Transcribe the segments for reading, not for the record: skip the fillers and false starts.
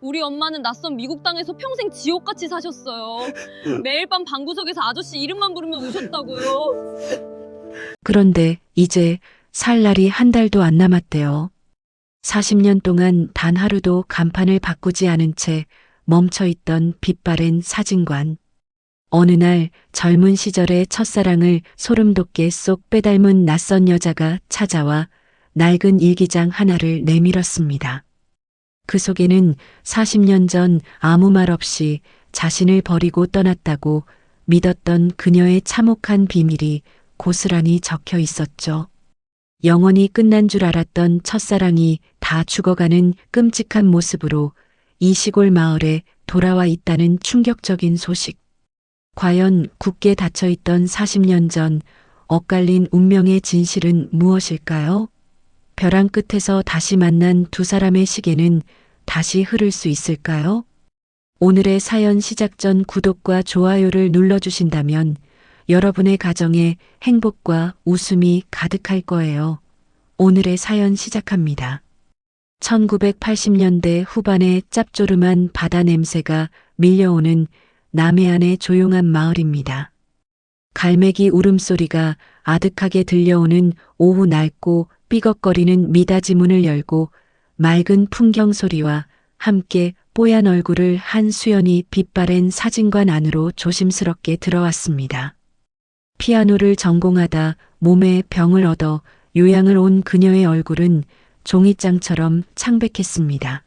우리 엄마는 낯선 미국 땅에서 평생 지옥같이 사셨어요. 매일 밤 방구석에서 아저씨 이름만 부르면 우셨다고요. 그런데 이제 살 날이 한 달도 안 남았대요. 40년 동안 단 하루도 간판을 바꾸지 않은 채 멈춰있던 빛바랜 사진관. 어느 날 젊은 시절의 첫사랑을 소름 돋게 쏙 빼닮은 낯선 여자가 찾아와 낡은 일기장 하나를 내밀었습니다. 그 속에는 40년 전 아무 말 없이 자신을 버리고 떠났다고 믿었던 그녀의 참혹한 비밀이 고스란히 적혀 있었죠. 영원히 끝난 줄 알았던 첫사랑이 다 죽어가는 끔찍한 모습으로 이 시골 마을에 돌아와 있다는 충격적인 소식. 과연 굳게 닫혀있던 40년 전 엇갈린 운명의 진실은 무엇일까요? 벼랑 끝에서 다시 만난 두 사람의 시계는 다시 흐를 수 있을까요? 오늘의 사연 시작 전 구독과 좋아요를 눌러주신다면 여러분의 가정에 행복과 웃음이 가득할 거예요. 오늘의 사연 시작합니다. 1980년대 후반의 짭조름한 바다 냄새가 밀려오는 남해안의 조용한 마을입니다. 갈매기 울음소리가 아득하게 들려오는 오후 낡고 삐걱거리는 미닫이 문을 열고 맑은 풍경 소리와 함께 뽀얀 얼굴을 한 수연이 빛바랜 사진관 안으로 조심스럽게 들어왔습니다. 피아노를 전공하다 몸에 병을 얻어 요양을 온 그녀의 얼굴은 종이장처럼 창백했습니다.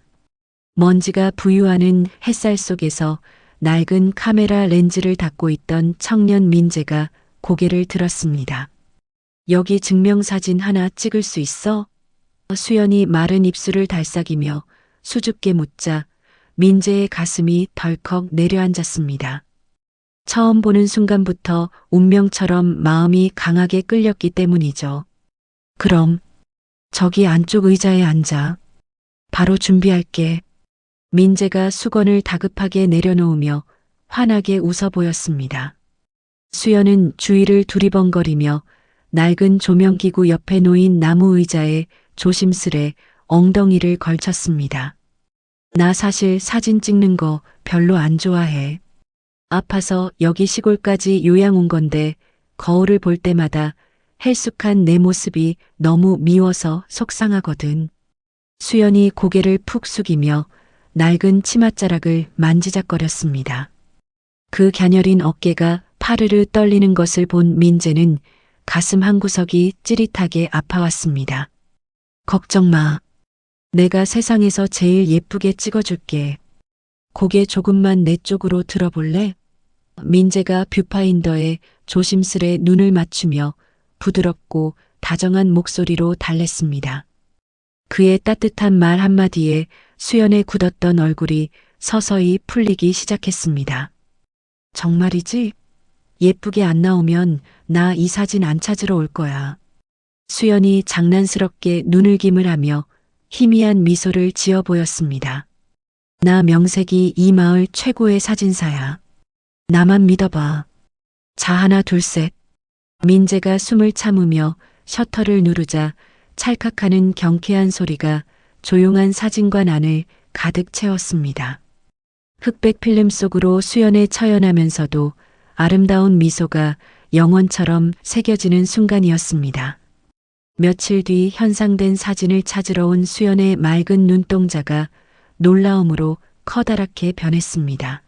먼지가 부유하는 햇살 속에서 낡은 카메라 렌즈를 닦고 있던 청년 민재가 고개를 들었습니다. 여기 증명사진 하나 찍을 수 있어? 수연이 마른 입술을 달싹이며 수줍게 묻자 민재의 가슴이 덜컥 내려앉았습니다. 처음 보는 순간부터 운명처럼 마음이 강하게 끌렸기 때문이죠. 그럼 저기 안쪽 의자에 앉아. 바로 준비할게. 민재가 수건을 다급하게 내려놓으며 환하게 웃어 보였습니다. 수연은 주위를 두리번거리며 낡은 조명기구 옆에 놓인 나무 의자에 조심스레 엉덩이를 걸쳤습니다. 나 사실 사진 찍는 거 별로 안 좋아해. 아파서 여기 시골까지 요양 온 건데 거울을 볼 때마다 헬쑥한 내 모습이 너무 미워서 속상하거든. 수연이 고개를 푹 숙이며 낡은 치맛자락을 만지작거렸습니다. 그 갸녀린 어깨가 파르르 떨리는 것을 본 민재는 가슴 한구석이 찌릿하게 아파왔습니다. 걱정 마. 내가 세상에서 제일 예쁘게 찍어줄게. 고개 조금만 내 쪽으로 들어볼래? 민재가 뷰파인더에 조심스레 눈을 맞추며 부드럽고 다정한 목소리로 달랬습니다. 그의 따뜻한 말 한마디에 수연의 굳었던 얼굴이 서서히 풀리기 시작했습니다. 정말이지? 예쁘게 안 나오면 나 이 사진 안 찾으러 올 거야. 수연이 장난스럽게 눈을 기물하며 희미한 미소를 지어 보였습니다. 나 명색이 이 마을 최고의 사진사야. 나만 믿어봐. 자, 하나 둘 셋. 민재가 숨을 참으며 셔터를 누르자 찰칵하는 경쾌한 소리가 조용한 사진관 안을 가득 채웠습니다. 흑백 필름 속으로 수연에 처연하면서도 아름다운 미소가 영원처럼 새겨지는 순간이었습니다. 며칠 뒤 현상된 사진을 찾으러 온 수연의 맑은 눈동자가 놀라움으로 커다랗게 변했습니다.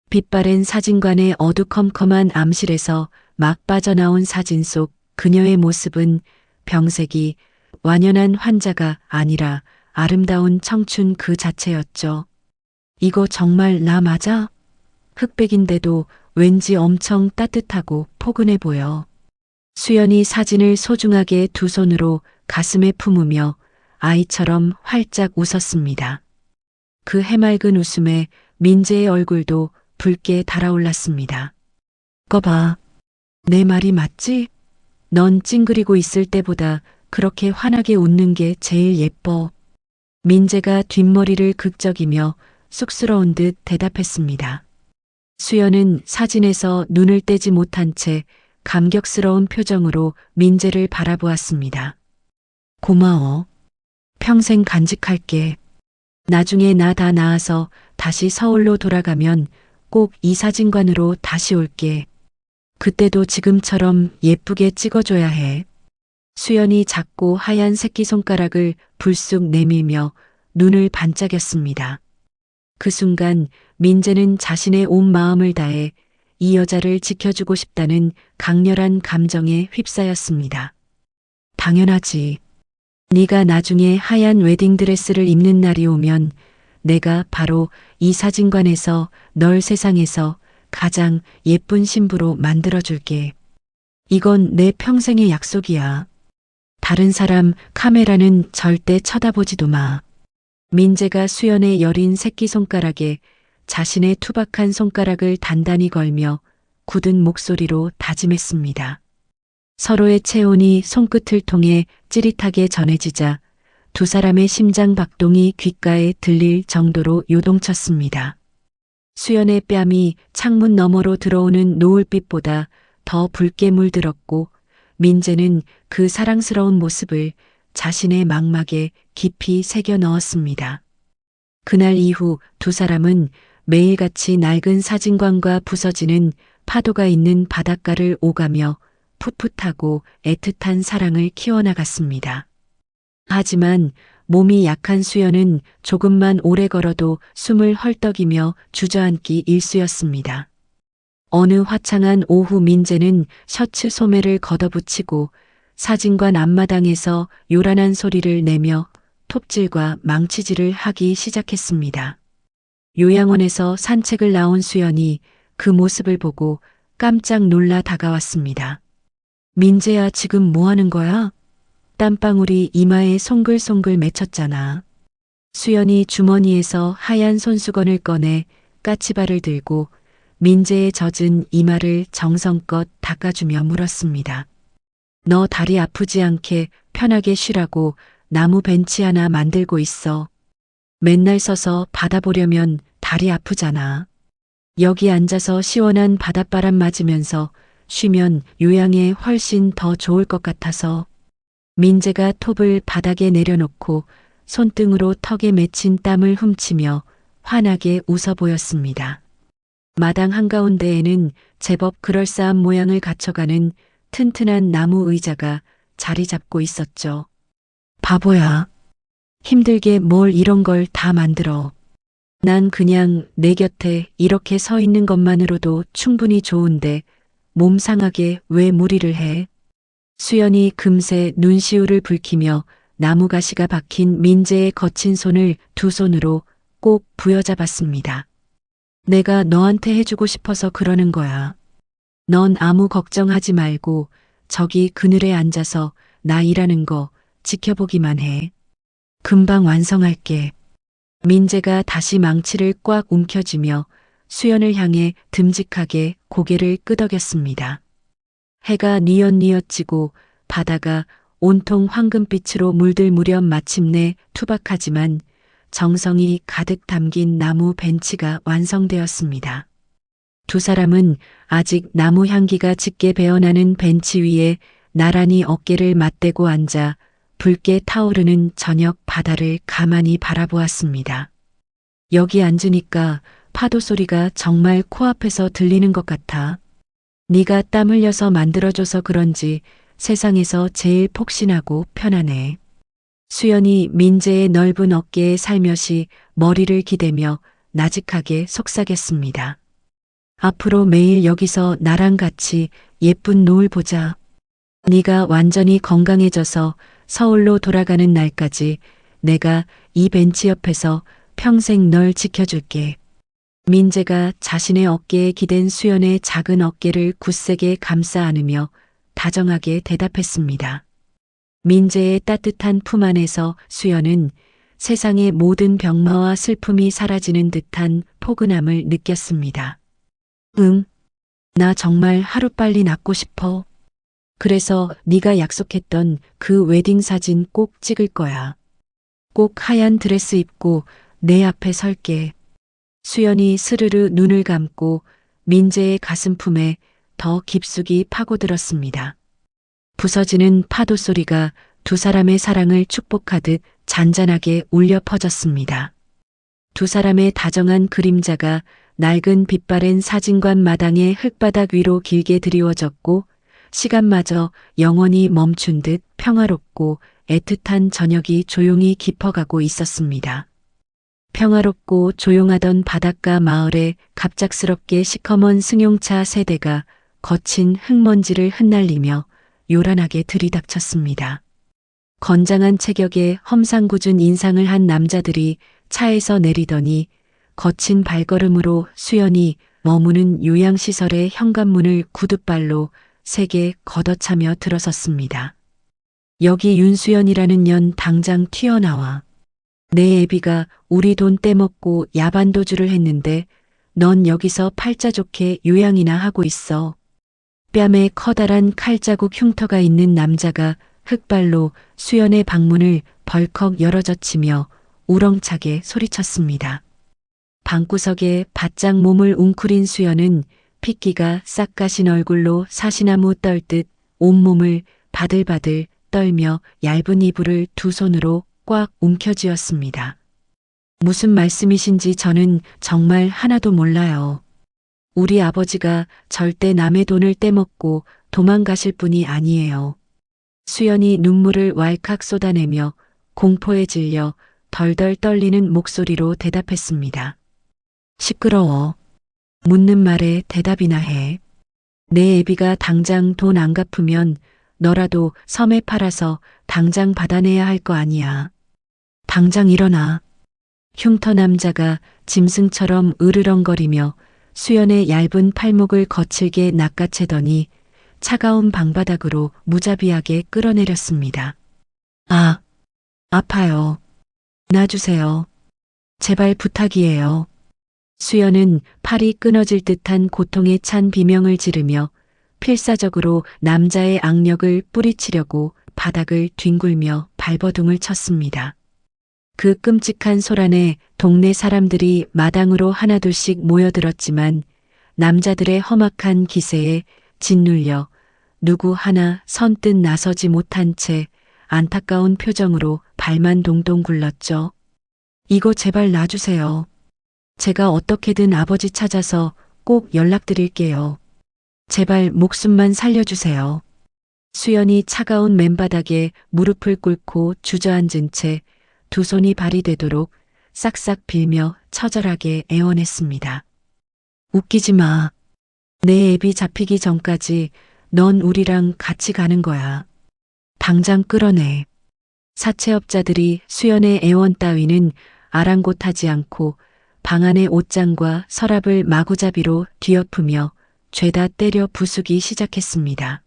빛바랜 사진관의 어두컴컴한 암실에서 막 빠져나온 사진 속 그녀의 모습은 병색이 완연한 환자가 아니라 아름다운 청춘 그 자체였죠. 이거 정말 나 맞아? 흑백인데도 왠지 엄청 따뜻하고 포근해 보여. 수연이 사진을 소중하게 두 손으로 가슴에 품으며 아이처럼 활짝 웃었습니다. 그 해맑은 웃음에 민재의 얼굴도 붉게 달아올랐습니다. 거 봐. 내 말이 맞지? 넌 찡그리고 있을 때보다 그렇게 환하게 웃는 게 제일 예뻐. 민재가 뒷머리를 극적이며 쑥스러운 듯 대답했습니다. 수연은 사진에서 눈을 떼지 못한 채 감격스러운 표정으로 민재를 바라보았습니다. 고마워. 평생 간직할게. 나중에 나 다 나아서 다시 서울로 돌아가면 꼭 이 사진관으로 다시 올게. 그때도 지금처럼 예쁘게 찍어줘야 해. 수연이 작고 하얀 새끼손가락을 불쑥 내밀며 눈을 반짝였습니다. 그 순간 민재는 자신의 온 마음을 다해 이 여자를 지켜주고 싶다는 강렬한 감정에 휩싸였습니다. 당연하지. 네가 나중에 하얀 웨딩드레스를 입는 날이 오면 내가 바로 이 사진관에서 널 세상에서 가장 예쁜 신부로 만들어줄게. 이건 내 평생의 약속이야. 다른 사람 카메라는 절대 쳐다보지도 마. 민재가 수연의 여린 새끼손가락에 자신의 투박한 손가락을 단단히 걸며 굳은 목소리로 다짐했습니다. 서로의 체온이 손끝을 통해 찌릿하게 전해지자 두 사람의 심장 박동이 귓가에 들릴 정도로 요동쳤습니다. 수연의 뺨이 창문 너머로 들어오는 노을빛보다 더 붉게 물들었고 민재는 그 사랑스러운 모습을 자신의 망막에 깊이 새겨 넣었습니다. 그날 이후 두 사람은 매일같이 낡은 사진관과 부서지는 파도가 있는 바닷가를 오가며 풋풋하고 애틋한 사랑을 키워나갔습니다. 하지만 몸이 약한 수연은 조금만 오래 걸어도 숨을 헐떡이며 주저앉기 일쑤였습니다. 어느 화창한 오후 민재는 셔츠 소매를 걷어붙이고 사진관 앞마당에서 요란한 소리를 내며 톱질과 망치질을 하기 시작했습니다. 요양원에서 산책을 나온 수연이 그 모습을 보고 깜짝 놀라 다가왔습니다. 민재야, 지금 뭐 하는 거야? 땀방울이 이마에 송글송글 맺혔잖아. 수연이 주머니에서 하얀 손수건을 꺼내 까치발을 들고 민재의 젖은 이마를 정성껏 닦아주며 물었습니다. 너 다리 아프지 않게 편하게 쉬라고 나무 벤치 하나 만들고 있어. 맨날 서서 바다 보려면 다리 아프잖아. 여기 앉아서 시원한 바닷바람 맞으면서 쉬면 요양에 훨씬 더 좋을 것 같아서. 민재가 톱을 바닥에 내려놓고 손등으로 턱에 맺힌 땀을 훔치며 환하게 웃어 보였습니다. 마당 한가운데에는 제법 그럴싸한 모양을 갖춰가는 튼튼한 나무 의자가 자리 잡고 있었죠. 바보야. 힘들게 뭘 이런 걸 다 만들어. 난 그냥 내 곁에 이렇게 서 있는 것만으로도 충분히 좋은데 몸 상하게 왜 무리를 해? 수연이 금세 눈시울을 붉히며 나무 가시가 박힌 민재의 거친 손을 두 손으로 꼭 부여잡았습니다. 내가 너한테 해주고 싶어서 그러는 거야. 넌 아무 걱정하지 말고 저기 그늘에 앉아서 나 일하는 거 지켜보기만 해. 금방 완성할게. 민재가 다시 망치를 꽉 움켜쥐며 수연을 향해 듬직하게 고개를 끄덕였습니다. 해가 뉘엿뉘엿 지고 바다가 온통 황금빛으로 물들 무렵 마침내 투박하지만 정성이 가득 담긴 나무 벤치가 완성되었습니다. 두 사람은 아직 나무 향기가 짙게 배어나는 벤치 위에 나란히 어깨를 맞대고 앉아 붉게 타오르는 저녁 바다를 가만히 바라보았습니다. 여기 앉으니까 파도 소리가 정말 코앞에서 들리는 것 같아. 네가 땀 흘려서 만들어줘서 그런지 세상에서 제일 폭신하고 편하네. 수연이 민재의 넓은 어깨에 살며시 머리를 기대며 나직하게 속삭였습니다. 앞으로 매일 여기서 나랑 같이 예쁜 노을 보자. 네가 완전히 건강해져서 서울로 돌아가는 날까지 내가 이 벤치 옆에서 평생 널 지켜줄게. 민재가 자신의 어깨에 기댄 수연의 작은 어깨를 굳세게 감싸 안으며 다정하게 대답했습니다. 민재의 따뜻한 품 안에서 수연은 세상의 모든 병마와 슬픔이 사라지는 듯한 포근함을 느꼈습니다. 응, 나 정말 하루빨리 낫고 싶어. 그래서 네가 약속했던 그 웨딩 사진 꼭 찍을 거야. 꼭 하얀 드레스 입고 내 앞에 설게. 수연이 스르르 눈을 감고 민재의 가슴품에 더 깊숙이 파고들었습니다. 부서지는 파도 소리가 두 사람의 사랑을 축복하듯 잔잔하게 울려 퍼졌습니다. 두 사람의 다정한 그림자가 낡은 빛바랜 사진관 마당의 흙바닥 위로 길게 드리워졌고 시간마저 영원히 멈춘 듯 평화롭고 애틋한 저녁이 조용히 깊어가고 있었습니다. 평화롭고 조용하던 바닷가 마을에 갑작스럽게 시커먼 승용차 세대가 거친 흙먼지를 흩날리며 요란하게 들이닥쳤습니다. 건장한 체격에 험상궂은 인상을 한 남자들이 차에서 내리더니 거친 발걸음으로 수연이 머무는 요양시설의 현관문을 구둣발로 세게 걷어차며 들어섰습니다. 여기 윤수연이라는 년 당장 튀어나와. 내 애비가 우리 돈 떼먹고 야반도주를 했는데 넌 여기서 팔자 좋게 요양이나 하고 있어. 뺨에 커다란 칼자국 흉터가 있는 남자가 흙발로 수연의 방문을 벌컥 열어젖히며 우렁차게 소리쳤습니다. 방구석에 바짝 몸을 웅크린 수연은 핏기가 싹 가신 얼굴로 사시나무 떨듯 온몸을 바들바들 떨며 얇은 이불을 두 손으로 꽉 움켜쥐었습니다. 무슨 말씀이신지 저는 정말 하나도 몰라요. 우리 아버지가 절대 남의 돈을 떼먹고 도망가실 분이 아니에요. 수연이 눈물을 왈칵 쏟아내며 공포에 질려 덜덜 떨리는 목소리로 대답했습니다. 시끄러워. 묻는 말에 대답이나 해. 내 애비가 당장 돈 안 갚으면 너라도 섬에 팔아서 당장 받아내야 할 거 아니야. 당장 일어나. 흉터 남자가 짐승처럼 으르렁거리며 수연의 얇은 팔목을 거칠게 낚아채더니 차가운 방바닥으로 무자비하게 끌어내렸습니다. 아, 아파요. 놔주세요. 제발 부탁이에요. 수연은 팔이 끊어질 듯한 고통에 찬 비명을 지르며 필사적으로 남자의 악력을 뿌리치려고 바닥을 뒹굴며 발버둥을 쳤습니다. 그 끔찍한 소란에 동네 사람들이 마당으로 하나둘씩 모여들었지만 남자들의 험악한 기세에 짓눌려 누구 하나 선뜻 나서지 못한 채 안타까운 표정으로 발만 동동 굴렀죠. 이거 제발 놔주세요. 제가 어떻게든 아버지 찾아서 꼭 연락드릴게요. 제발 목숨만 살려주세요. 수연이 차가운 맨바닥에 무릎을 꿇고 주저앉은 채 두 손이 발이 되도록 싹싹 빌며 처절하게 애원했습니다. 웃기지 마. 내 애비 잡히기 전까지 넌 우리랑 같이 가는 거야. 당장 끌어내. 사채업자들이 수연의 애원 따위는 아랑곳하지 않고 방 안의 옷장과 서랍을 마구잡이로 뒤엎으며 죄다 때려 부수기 시작했습니다.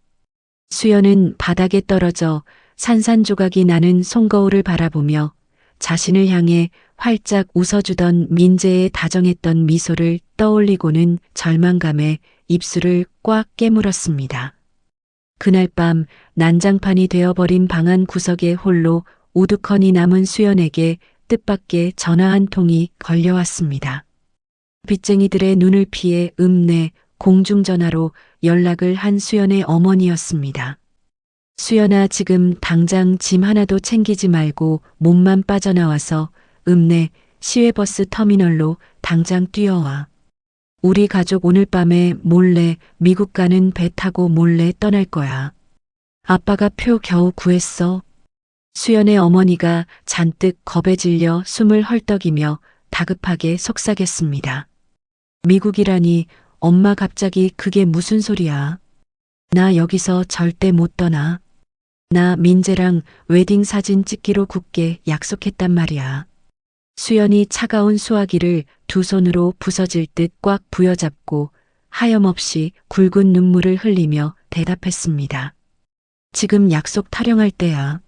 수연은 바닥에 떨어져 산산조각이 나는 손거울을 바라보며 자신을 향해 활짝 웃어주던 민재의 다정했던 미소를 떠올리고는 절망감에 입술을 꽉 깨물었습니다. 그날 밤 난장판이 되어버린 방 안 구석에 홀로 우두커니 남은 수연에게 뜻밖의 전화 한 통이 걸려왔습니다. 빚쟁이들의 눈을 피해 읍내 공중전화로 연락을 한 수연의 어머니였습니다. 수연아, 지금 당장 짐 하나도 챙기지 말고 몸만 빠져나와서 읍내 시외버스 터미널로 당장 뛰어와. 우리 가족 오늘 밤에 몰래 미국 가는 배 타고 몰래 떠날 거야. 아빠가 표 겨우 구했어. 수연의 어머니가 잔뜩 겁에 질려 숨을 헐떡이며 다급하게 속삭였습니다. 미국이라니 엄마, 갑자기 그게 무슨 소리야. 나 여기서 절대 못 떠나. 나 민재랑 웨딩 사진 찍기로 굳게 약속했단 말이야. 수연이 차가운 수화기를 두 손으로 부서질 듯 꽉 부여잡고 하염없이 굵은 눈물을 흘리며 대답했습니다. 지금 약속 타령할 때야.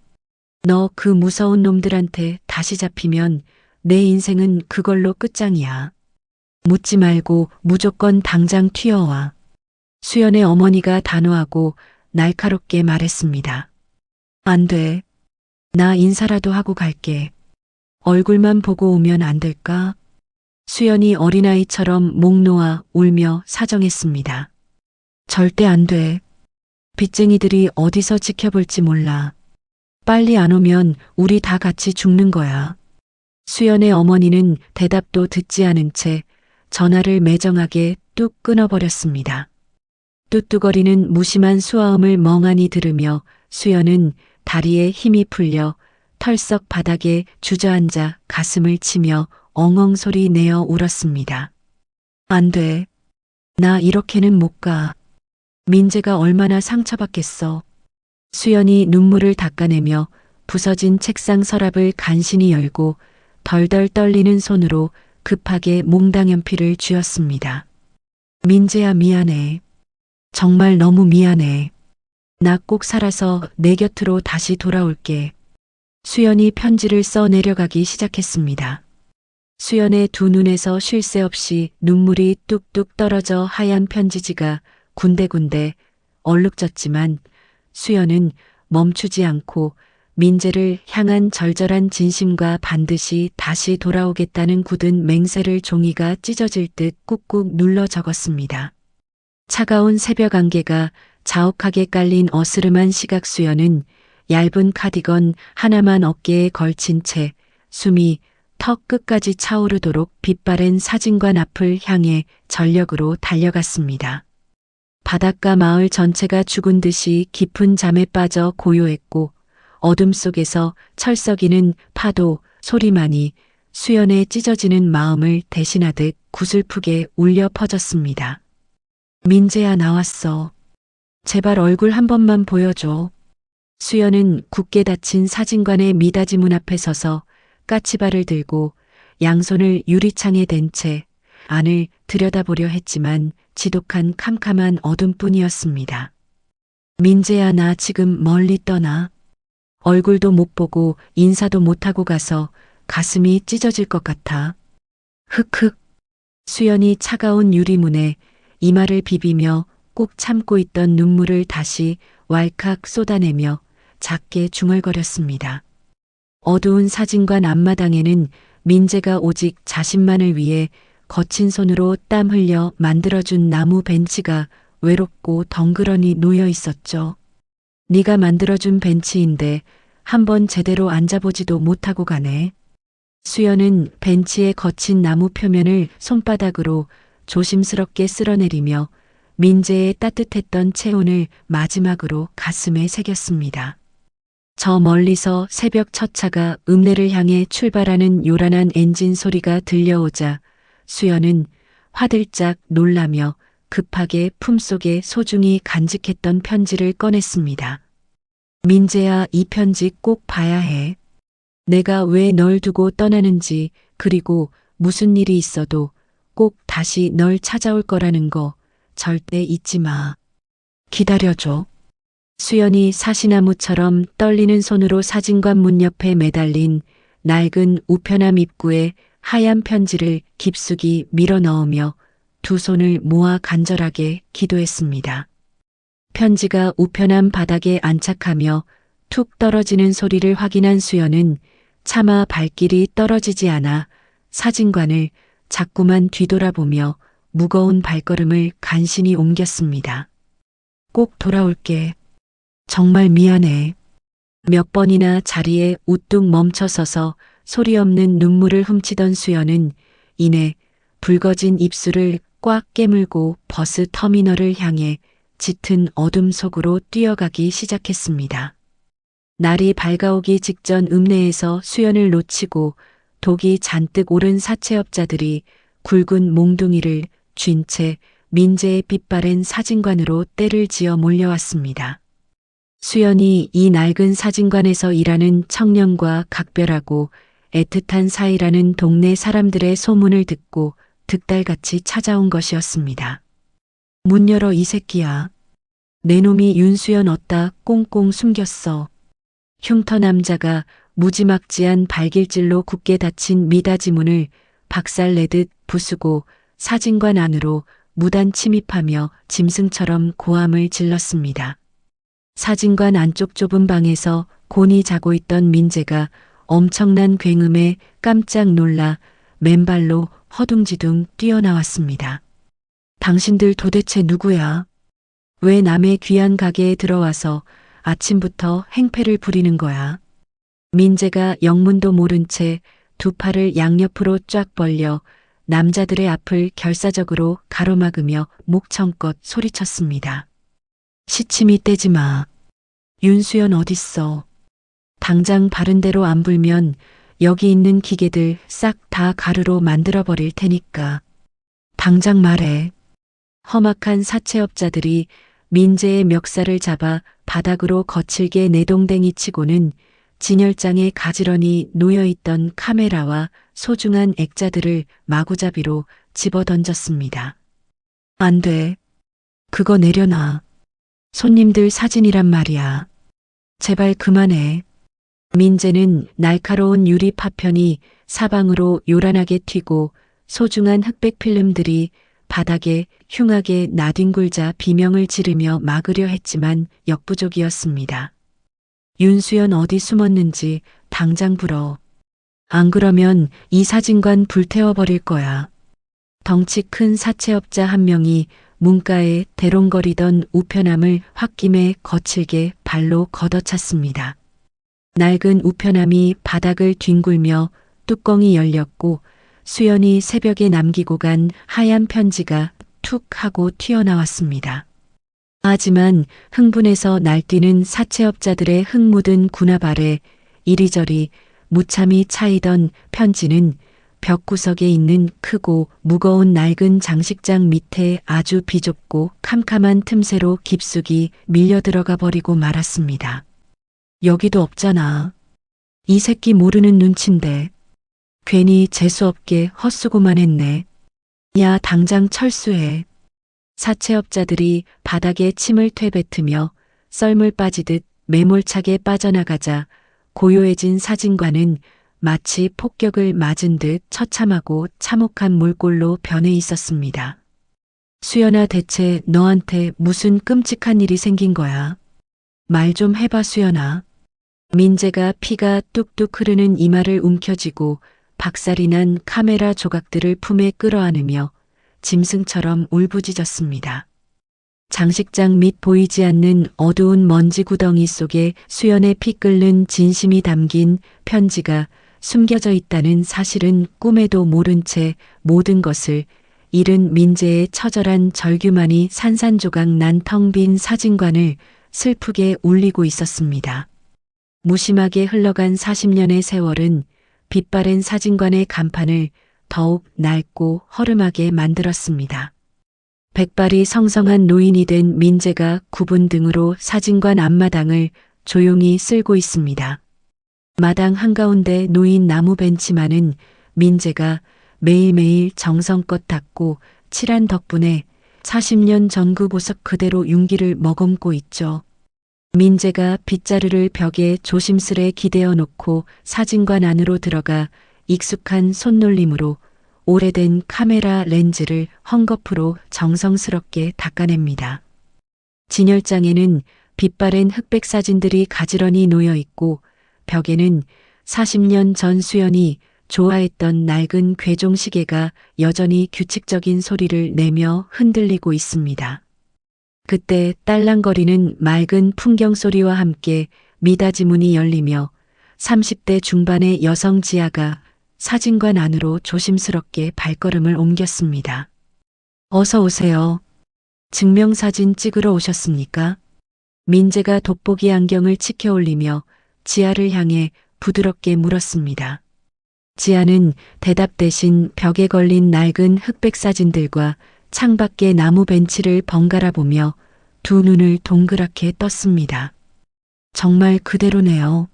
너 그 무서운 놈들한테 다시 잡히면 내 인생은 그걸로 끝장이야. 묻지 말고 무조건 당장 튀어와. 수연의 어머니가 단호하고 날카롭게 말했습니다. 안 돼. 나 인사라도 하고 갈게. 얼굴만 보고 오면 안 될까? 수연이 어린아이처럼 목 놓아 울며 사정했습니다. 절대 안 돼. 빚쟁이들이 어디서 지켜볼지 몰라. 빨리 안 오면 우리 다 같이 죽는 거야. 수연의 어머니는 대답도 듣지 않은 채 전화를 매정하게 뚝 끊어버렸습니다. 뚜뚜거리는 무심한 수화음을 멍하니 들으며 수연은 다리에 힘이 풀려 털썩 바닥에 주저앉아 가슴을 치며 엉엉 소리 내어 울었습니다. 안 돼. 나 이렇게는 못 가. 민재가 얼마나 상처받겠어. 수연이 눈물을 닦아내며 부서진 책상 서랍을 간신히 열고 덜덜 떨리는 손으로 급하게 몽당연필을 쥐었습니다. 민재야, 미안해. 정말 너무 미안해. 나 꼭 살아서 내 곁으로 다시 돌아올게. 수연이 편지를 써 내려가기 시작했습니다. 수연의 두 눈에서 쉴 새 없이 눈물이 뚝뚝 떨어져 하얀 편지지가 군데군데 얼룩졌지만 수연은 멈추지 않고 민재를 향한 절절한 진심과 반드시 다시 돌아오겠다는 굳은 맹세를 종이가 찢어질 듯 꾹꾹 눌러 적었습니다. 차가운 새벽 안개가 자욱하게 깔린 어스름한 시각 수연은 얇은 카디건 하나만 어깨에 걸친 채 숨이 턱 끝까지 차오르도록 빛바랜 사진관 앞을 향해 전력으로 달려갔습니다. 바닷가 마을 전체가 죽은 듯이 깊은 잠에 빠져 고요했고 어둠 속에서 철썩이는 파도 소리만이 수연의 찢어지는 마음을 대신하듯 구슬프게 울려 퍼졌습니다. 민재야, 나왔어. 제발 얼굴 한 번만 보여줘. 수연은 굳게 닫힌 사진관의 미닫이 문 앞에 서서 까치발을 들고 양손을 유리창에 댄 채 안을 들여다보려 했지만 지독한 캄캄한 어둠뿐이었습니다. 민재야, 나 지금 멀리 떠나. 얼굴도 못 보고 인사도 못하고 가서 가슴이 찢어질 것 같아. 흑흑. 수연이 차가운 유리문에 이마를 비비며 꼭 참고 있던 눈물을 다시 왈칵 쏟아내며 작게 중얼거렸습니다. 어두운 사진관 앞마당에는 민재가 오직 자신만을 위해 거친 손으로 땀 흘려 만들어준 나무 벤치가 외롭고 덩그러니 놓여 있었죠. 네가 만들어준 벤치인데 한번 제대로 앉아보지도 못하고 가네. 수연은 벤치의 거친 나무 표면을 손바닥으로 조심스럽게 쓸어내리며 민재의 따뜻했던 체온을 마지막으로 가슴에 새겼습니다. 저 멀리서 새벽 첫 차가 읍내를 향해 출발하는 요란한 엔진 소리가 들려오자 수연은 화들짝 놀라며 급하게 품속에 소중히 간직했던 편지를 꺼냈습니다. 민재야, 이 편지 꼭 봐야 해. 내가 왜 널 두고 떠나는지 그리고 무슨 일이 있어도 꼭 다시 널 찾아올 거라는 거 절대 잊지 마. 기다려줘. 수연이 사시나무처럼 떨리는 손으로 사진관 문 옆에 매달린 낡은 우편함 입구에 하얀 편지를 깊숙이 밀어 넣으며 두 손을 모아 간절하게 기도했습니다. 편지가 우편함 바닥에 안착하며 툭 떨어지는 소리를 확인한 수연은 차마 발길이 떨어지지 않아 사진관을 자꾸만 뒤돌아보며 무거운 발걸음을 간신히 옮겼습니다. 꼭 돌아올게. 정말 미안해. 몇 번이나 자리에 우뚝 멈춰서서 소리 없는 눈물을 훔치던 수연은 이내 붉어진 입술을 꽉 깨물고 버스 터미널을 향해 짙은 어둠 속으로 뛰어가기 시작했습니다. 날이 밝아오기 직전 읍내에서 수연을 놓치고 독이 잔뜩 오른 사채업자들이 굵은 몽둥이를 쥔 채 민재의 빛바랜 사진관으로 떼를 지어 몰려왔습니다. 수연이 이 낡은 사진관에서 일하는 청년과 각별하고 애틋한 사이라는 동네 사람들의 소문을 듣고 득달같이 찾아온 것이었습니다. 문 열어, 이 새끼야. 내 놈이 윤수연 어디다 꽁꽁 숨겼어. 흉터 남자가 무지막지한 발길질로 굳게 닫힌 미닫이 문을 박살내듯 부수고 사진관 안으로 무단 침입하며 짐승처럼 고함을 질렀습니다. 사진관 안쪽 좁은 방에서 곤히 자고 있던 민재가 엄청난 굉음에 깜짝 놀라 맨발로 허둥지둥 뛰어나왔습니다. 당신들 도대체 누구야? 왜 남의 귀한 가게에 들어와서 아침부터 행패를 부리는 거야? 민재가 영문도 모른 채 두 팔을 양옆으로 쫙 벌려 남자들의 앞을 결사적으로 가로막으며 목청껏 소리쳤습니다. 시치미 떼지 마. 윤수연 어딨어. 당장 바른대로 안 불면 여기 있는 기계들 싹 다 가루로 만들어버릴 테니까. 당장 말해. 험악한 사채업자들이 민재의 멱살을 잡아 바닥으로 거칠게 내동댕이 치고는 진열장에 가지런히 놓여있던 카메라와 소중한 액자들을 마구잡이로 집어던졌습니다. 안 돼. 그거 내려놔. 손님들 사진이란 말이야. 제발 그만해. 민재는 날카로운 유리 파편이 사방으로 요란하게 튀고 소중한 흑백 필름들이 바닥에 흉하게 나뒹굴자 비명을 지르며 막으려 했지만 역부족이었습니다. 윤수연 어디 숨었는지 당장 불어. 안 그러면 이 사진관 불태워버릴 거야. 덩치 큰 사채업자 한 명이 문가에 대롱거리던 우편함을 홧김에 거칠게 발로 걷어찼습니다. 낡은 우편함이 바닥을 뒹굴며 뚜껑이 열렸고 수연이 새벽에 남기고 간 하얀 편지가 툭 하고 튀어나왔습니다. 하지만 흥분해서 날뛰는 사채업자들의 흙 묻은 군합 아래 이리저리 무참히 차이던 편지는 벽구석에 있는 크고 무거운 낡은 장식장 밑에 아주 비좁고 캄캄한 틈새로 깊숙이 밀려 들어가 버리고 말았습니다. 여기도 없잖아. 이 새끼 모르는 눈치인데. 괜히 재수없게 헛수고만 했네. 야, 당장 철수해. 사채업자들이 바닥에 침을 퇴뱉으며 썰물 빠지듯 매몰차게 빠져나가자 고요해진 사진관은 마치 폭격을 맞은 듯 처참하고 참혹한 몰골로 변해 있었습니다. 수연아, 대체 너한테 무슨 끔찍한 일이 생긴 거야? 말 좀 해봐, 수연아. 민재가 피가 뚝뚝 흐르는 이마를 움켜쥐고 박살이 난 카메라 조각들을 품에 끌어안으며 짐승처럼 울부짖었습니다. 장식장 밑 보이지 않는 어두운 먼지 구덩이 속에 수연의 피 끓는 진심이 담긴 편지가 숨겨져 있다는 사실은 꿈에도 모른 채 모든 것을 잃은 민재의 처절한 절규만이 산산조각 난 텅 빈 사진관을 슬프게 울리고 있었습니다. 무심하게 흘러간 40년의 세월은 빛바랜 사진관의 간판을 더욱 낡고 허름하게 만들었습니다. 백발이 성성한 노인이 된 민재가 굽은 등으로 사진관 앞마당을 조용히 쓸고 있습니다. 마당 한가운데 놓인 나무 벤치만은 민재가 매일매일 정성껏 닦고 칠한 덕분에 40년 전 그 보석 그대로 윤기를 머금고 있죠. 민재가 빗자루를 벽에 조심스레 기대어 놓고 사진관 안으로 들어가 익숙한 손놀림으로 오래된 카메라 렌즈를 헝겊으로 정성스럽게 닦아냅니다. 진열장에는 빛바랜 흑백 사진들이 가지런히 놓여 있고 벽에는 40년 전 수연이 좋아했던 낡은 괴종 시계가 여전히 규칙적인 소리를 내며 흔들리고 있습니다. 그때 딸랑거리는 맑은 풍경 소리와 함께 미닫이 문이 열리며 30대 중반의 여성 지아가 사진관 안으로 조심스럽게 발걸음을 옮겼습니다. 어서 오세요. 증명사진 찍으러 오셨습니까? 민재가 돋보기 안경을 치켜 올리며 지아를 향해 부드럽게 물었습니다. 지아는 대답 대신 벽에 걸린 낡은 흑백 사진들과 창밖의 나무 벤치를 번갈아 보며 두 눈을 동그랗게 떴습니다. 정말 그대로네요.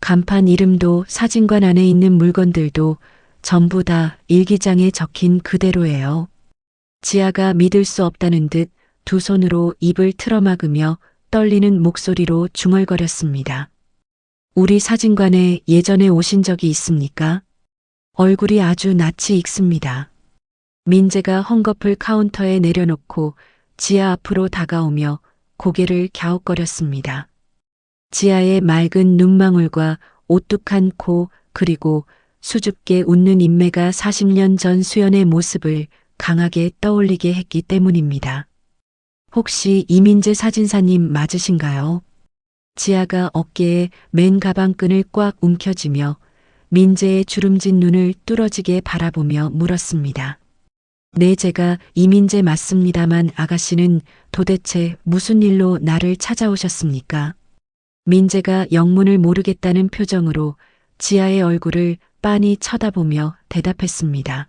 간판 이름도 사진관 안에 있는 물건들도 전부 다 일기장에 적힌 그대로예요. 지아가 믿을 수 없다는 듯 두 손으로 입을 틀어막으며 떨리는 목소리로 중얼거렸습니다. 우리 사진관에 예전에 오신 적이 있습니까? 얼굴이 아주 낯이 익습니다. 민재가 헝겊을 카운터에 내려놓고 지아 앞으로 다가오며 고개를 갸웃거렸습니다. 지아의 맑은 눈망울과 오뚝한 코 그리고 수줍게 웃는 인매가 40년 전 수연의 모습을 강하게 떠올리게 했기 때문입니다. 혹시 이민재 사진사님 맞으신가요? 지아가 어깨에 맨 가방끈을 꽉 움켜쥐며 민재의 주름진 눈을 뚫어지게 바라보며 물었습니다. 네, 제가 이민재 맞습니다만 아가씨는 도대체 무슨 일로 나를 찾아오셨습니까? 민재가 영문을 모르겠다는 표정으로 지아의 얼굴을 빤히 쳐다보며 대답했습니다.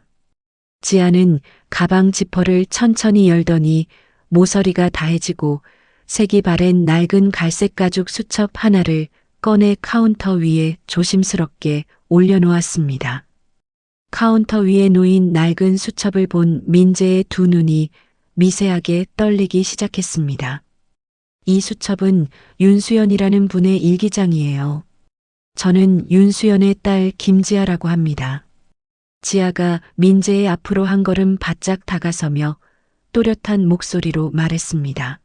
지아는 가방 지퍼를 천천히 열더니 모서리가 다해지고 색이 바랜 낡은 갈색 가죽 수첩 하나를 꺼내 카운터 위에 조심스럽게 올려놓았습니다. 카운터 위에 놓인 낡은 수첩을 본 민재의 두 눈이 미세하게 떨리기 시작했습니다. 이 수첩은 윤수연이라는 분의 일기장이에요. 저는 윤수연의 딸 김지아라고 합니다. 지아가 민재의 앞으로 한 걸음 바짝 다가서며 또렷한 목소리로 말했습니다.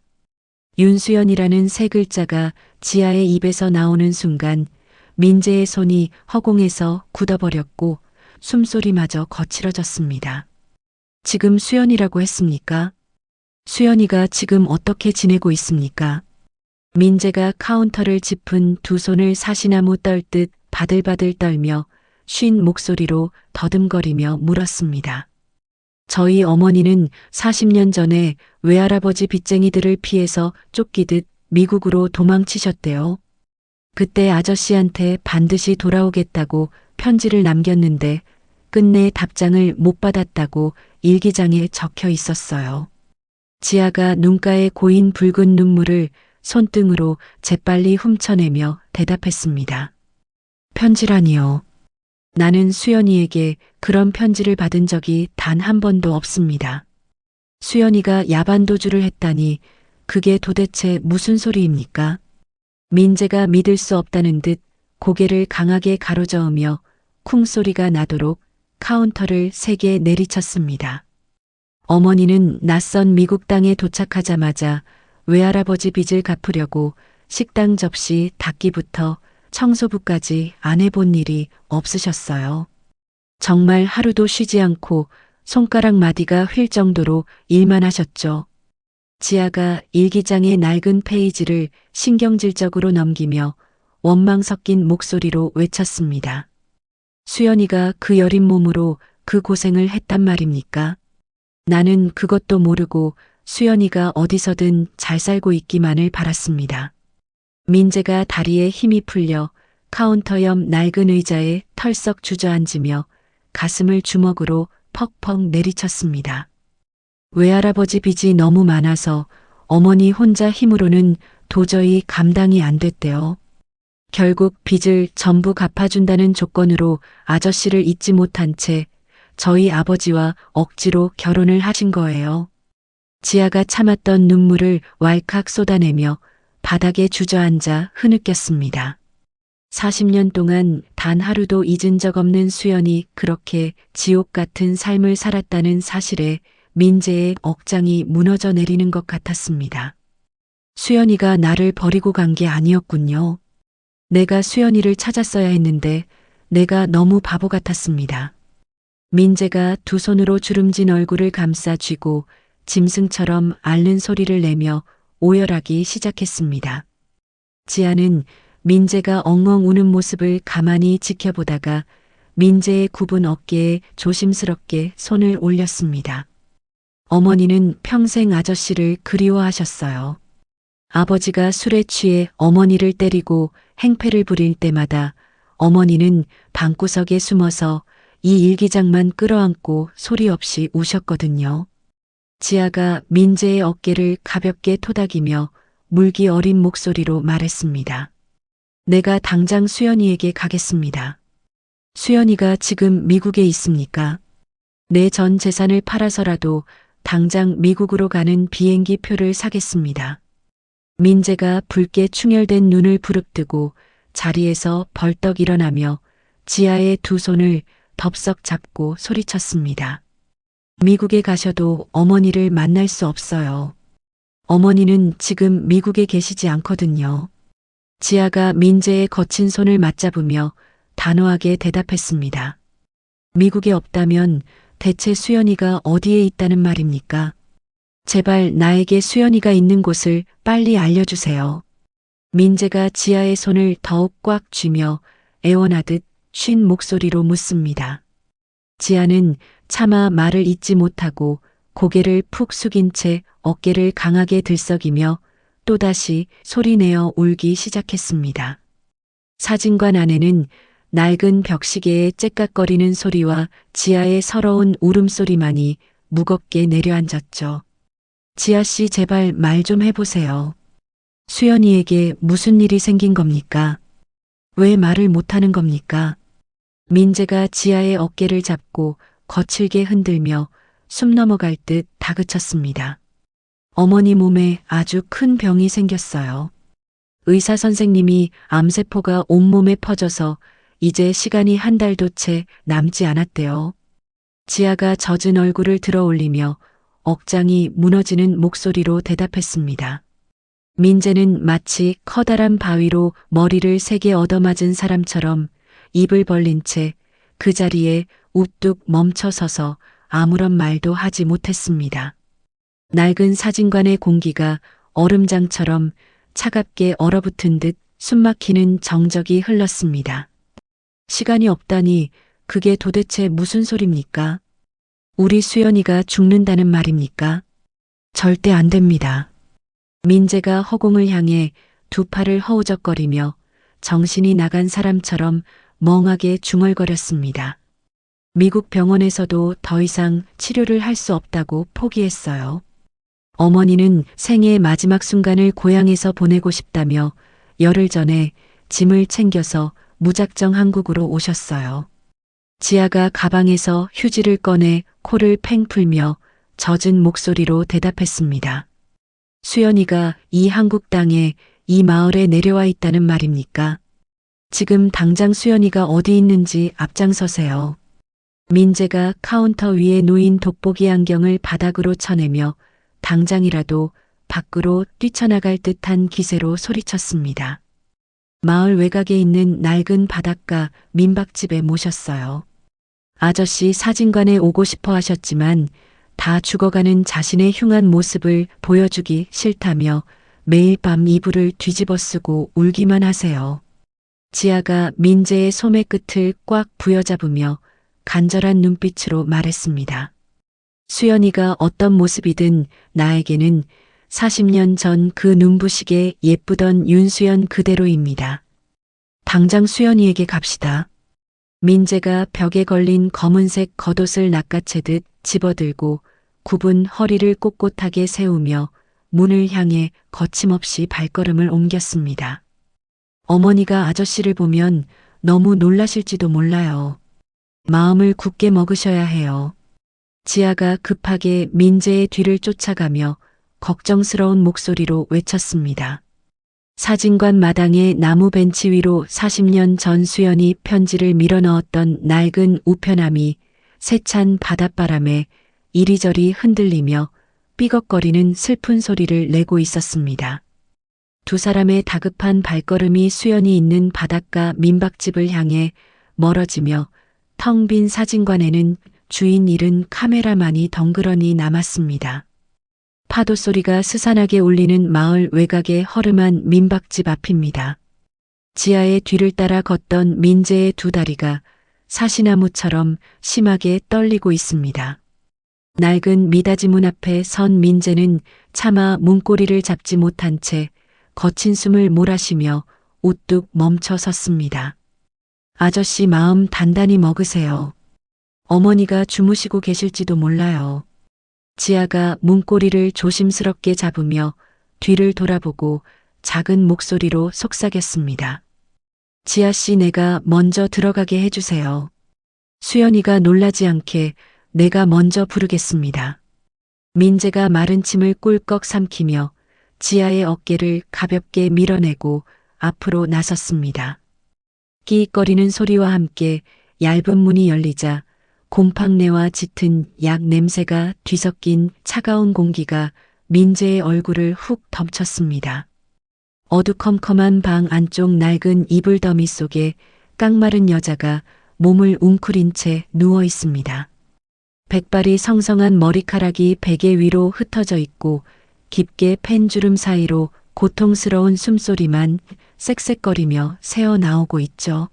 윤수연이라는 세 글자가 지아의 입에서 나오는 순간 민재의 손이 허공에서 굳어버렸고 숨소리마저 거칠어졌습니다. 지금 수연이라고 했습니까? 수연이가 지금 어떻게 지내고 있습니까? 민재가 카운터를 짚은 두 손을 사시나무 떨듯 바들바들 떨며 쉰 목소리로 더듬거리며 물었습니다. 저희 어머니는 40년 전에 외할아버지 빚쟁이들을 피해서 쫓기듯 미국으로 도망치셨대요. 그때 아저씨한테 반드시 돌아오겠다고 편지를 남겼는데 끝내 답장을 못 받았다고 일기장에 적혀 있었어요. 지아가 눈가에 고인 붉은 눈물을 손등으로 재빨리 훔쳐내며 대답했습니다. 편지라니요. 나는 수연이에게 그런 편지를 받은 적이 단 한 번도 없습니다. 수연이가 야반도주를 했다니 그게 도대체 무슨 소리입니까? 민재가 믿을 수 없다는 듯 고개를 강하게 가로저으며 쿵소리가 나도록 카운터를 세게 내리쳤습니다. 어머니는 낯선 미국 땅에 도착하자마자 외할아버지 빚을 갚으려고 식당 접시 닦기부터 청소부까지 안 해본 일이 없으셨어요. 정말 하루도 쉬지 않고 손가락 마디가 휠 정도로 일만 하셨죠. 지아가 일기장의 낡은 페이지를 신경질적으로 넘기며 원망 섞인 목소리로 외쳤습니다. 수연이가 그 여린 몸으로 그 고생을 했단 말입니까? 나는 그것도 모르고 수연이가 어디서든 잘 살고 있기만을 바랐습니다. 민재가 다리에 힘이 풀려 카운터 옆 낡은 의자에 털썩 주저앉으며 가슴을 주먹으로 퍽퍽 내리쳤습니다. 외할아버지 빚이 너무 많아서 어머니 혼자 힘으로는 도저히 감당이 안 됐대요. 결국 빚을 전부 갚아준다는 조건으로 아저씨를 잊지 못한 채 저희 아버지와 억지로 결혼을 하신 거예요. 지아가 참았던 눈물을 왈칵 쏟아내며 바닥에 주저앉아 흐느꼈습니다. 40년 동안 단 하루도 잊은 적 없는 수연이 그렇게 지옥 같은 삶을 살았다는 사실에 민재의 억장이 무너져 내리는 것 같았습니다. 수연이가 나를 버리고 간 게 아니었군요. 내가 수연이를 찾았어야 했는데 내가 너무 바보 같았습니다. 민재가 두 손으로 주름진 얼굴을 감싸 쥐고 짐승처럼 앓는 소리를 내며 오열하기 시작했습니다. 지아는 민재가 엉엉 우는 모습을 가만히 지켜보다가 민재의 굽은 어깨에 조심스럽게 손을 올렸습니다. 어머니는 평생 아저씨를 그리워하셨어요. 아버지가 술에 취해 어머니를 때리고 행패를 부릴 때마다 어머니는 방구석에 숨어서 이 일기장만 끌어안고 소리 없이 우셨거든요. 지아가 민재의 어깨를 가볍게 토닥이며 물기 어린 목소리로 말했습니다. 내가 당장 수연이에게 가겠습니다. 수연이가 지금 미국에 있습니까? 내 전 재산을 팔아서라도 당장 미국으로 가는 비행기 표를 사겠습니다. 민재가 붉게 충혈된 눈을 부릅뜨고 자리에서 벌떡 일어나며 지아의 두 손을 덥석 잡고 소리쳤습니다. 미국에 가셔도 어머니를 만날 수 없어요. 어머니는 지금 미국에 계시지 않거든요. 지아가 민재의 거친 손을 맞잡으며 단호하게 대답했습니다. 미국에 없다면 대체 수연이가 어디에 있다는 말입니까? 제발 나에게 수연이가 있는 곳을 빨리 알려주세요. 민재가 지아의 손을 더욱 꽉 쥐며 애원하듯 쉰 목소리로 묻습니다. 지아는 차마 말을 잇지 못하고 고개를 푹 숙인 채 어깨를 강하게 들썩이며 또다시 소리내어 울기 시작했습니다. 사진관 안에는 낡은 벽시계의 째깍거리는 소리와 지아의 서러운 울음소리만이 무겁게 내려앉았죠. 지아 씨, 제발 말 좀 해보세요. 수연이에게 무슨 일이 생긴 겁니까? 왜 말을 못하는 겁니까? 민재가 지아의 어깨를 잡고 거칠게 흔들며 숨 넘어갈 듯 다그쳤습니다. 어머니 몸에 아주 큰 병이 생겼어요. 의사 선생님이 암세포가 온몸에 퍼져서 이제 시간이 한 달도 채 남지 않았대요. 지아가 젖은 얼굴을 들어 올리며 억장이 무너지는 목소리로 대답했습니다. 민재는 마치 커다란 바위로 머리를 세게 얻어맞은 사람처럼 입을 벌린 채 그 자리에 우뚝 멈춰 서서 아무런 말도 하지 못했습니다. 낡은 사진관의 공기가 얼음장처럼 차갑게 얼어붙은 듯 숨막히는 정적이 흘렀습니다. 시간이 없다니 그게 도대체 무슨 소립니까? 우리 수연이가 죽는다는 말입니까? 절대 안 됩니다. 민재가 허공을 향해 두 팔을 허우적거리며 정신이 나간 사람처럼 멍하게 중얼거렸습니다. 미국 병원에서도 더 이상 치료를 할 수 없다고 포기했어요. 어머니는 생애의 마지막 순간을 고향에서 보내고 싶다며 열흘 전에 짐을 챙겨서 무작정 한국으로 오셨어요. 지아가 가방에서 휴지를 꺼내 코를 팽 풀며 젖은 목소리로 대답했습니다. 수연이가 이 한국 땅에, 이 마을에 내려와 있다는 말입니까? 지금 당장 수연이가 어디 있는지 앞장서세요. 민재가 카운터 위에 놓인 돋보기 안경을 바닥으로 쳐내며 당장이라도 밖으로 뛰쳐나갈 듯한 기세로 소리쳤습니다. 마을 외곽에 있는 낡은 바닷가 민박집에 모셨어요. 아저씨 사진관에 오고 싶어 하셨지만 다 죽어가는 자신의 흉한 모습을 보여주기 싫다며 매일 밤 이불을 뒤집어 쓰고 울기만 하세요. 지아가 민재의 소매 끝을 꽉 부여잡으며 간절한 눈빛으로 말했습니다. 수연이가 어떤 모습이든 나에게는 40년 전 그 눈부시게 예쁘던 윤수연 그대로입니다. 당장 수연이에게 갑시다. 민재가 벽에 걸린 검은색 겉옷을 낚아채듯 집어들고 굽은 허리를 꼿꼿하게 세우며 문을 향해 거침없이 발걸음을 옮겼습니다. 어머니가 아저씨를 보면 너무 놀라실지도 몰라요. 마음을 굳게 먹으셔야 해요. 지아가 급하게 민재의 뒤를 쫓아가며 걱정스러운 목소리로 외쳤습니다. 사진관 마당의 나무 벤치 위로 40년 전 수연이 편지를 밀어넣었던 낡은 우편함이 세찬 바닷바람에 이리저리 흔들리며 삐걱거리는 슬픈 소리를 내고 있었습니다. 두 사람의 다급한 발걸음이 수연이 있는 바닷가 민박집을 향해 멀어지며 텅 빈 사진관에는 주인 잃은 카메라만이 덩그러니 남았습니다. 파도 소리가 스산하게 울리는 마을 외곽의 허름한 민박집 앞입니다. 지아의 뒤를 따라 걷던 민재의 두 다리가 사시나무처럼 심하게 떨리고 있습니다. 낡은 미닫이 문 앞에 선 민재는 차마 문고리를 잡지 못한 채 거친 숨을 몰아쉬며 우뚝 멈춰 섰습니다. 아저씨 마음 단단히 먹으세요. 어머니가 주무시고 계실지도 몰라요. 지아가 문고리를 조심스럽게 잡으며 뒤를 돌아보고 작은 목소리로 속삭였습니다. 지아 씨, 내가 먼저 들어가게 해주세요. 수연이가 놀라지 않게 내가 먼저 부르겠습니다. 민재가 마른 침을 꿀꺽 삼키며 지아의 어깨를 가볍게 밀어내고 앞으로 나섰습니다. 끼익거리는 소리와 함께 얇은 문이 열리자 곰팡내와 짙은 약 냄새가 뒤섞인 차가운 공기가 민재의 얼굴을 훅 덮쳤습니다. 어두컴컴한 방 안쪽 낡은 이불 더미 속에 깡마른 여자가 몸을 웅크린 채 누워 있습니다. 백발이 성성한 머리카락이 베개 위로 흩어져 있고 깊게 팬 주름 사이로 고통스러운 숨소리만 쌕쌕거리며 새어나오고 있죠.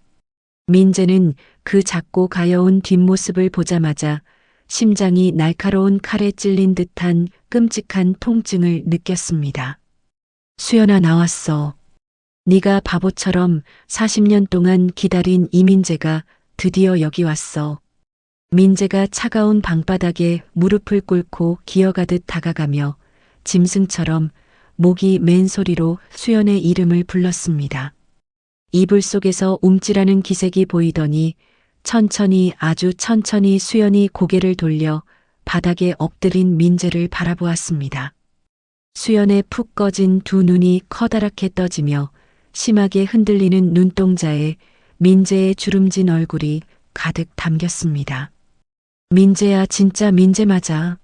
민재는 그 작고 가여운 뒷모습을 보자마자 심장이 날카로운 칼에 찔린 듯한 끔찍한 통증을 느꼈습니다. 수연아, 나왔어. 네가 바보처럼 40년 동안 기다린 이민재가 드디어 여기 왔어. 민재가 차가운 방바닥에 무릎을 꿇고 기어가듯 다가가며 짐승처럼 목이 맨 소리로 수연의 이름을 불렀습니다. 이불 속에서 움찔하는 기색이 보이더니 천천히, 아주 천천히 수연이 고개를 돌려 바닥에 엎드린 민재를 바라보았습니다. 수연의 푹 꺼진 두 눈이 커다랗게 떠지며 심하게 흔들리는 눈동자에 민재의 주름진 얼굴이 가득 담겼습니다. 민재야, 진짜 민재 맞아.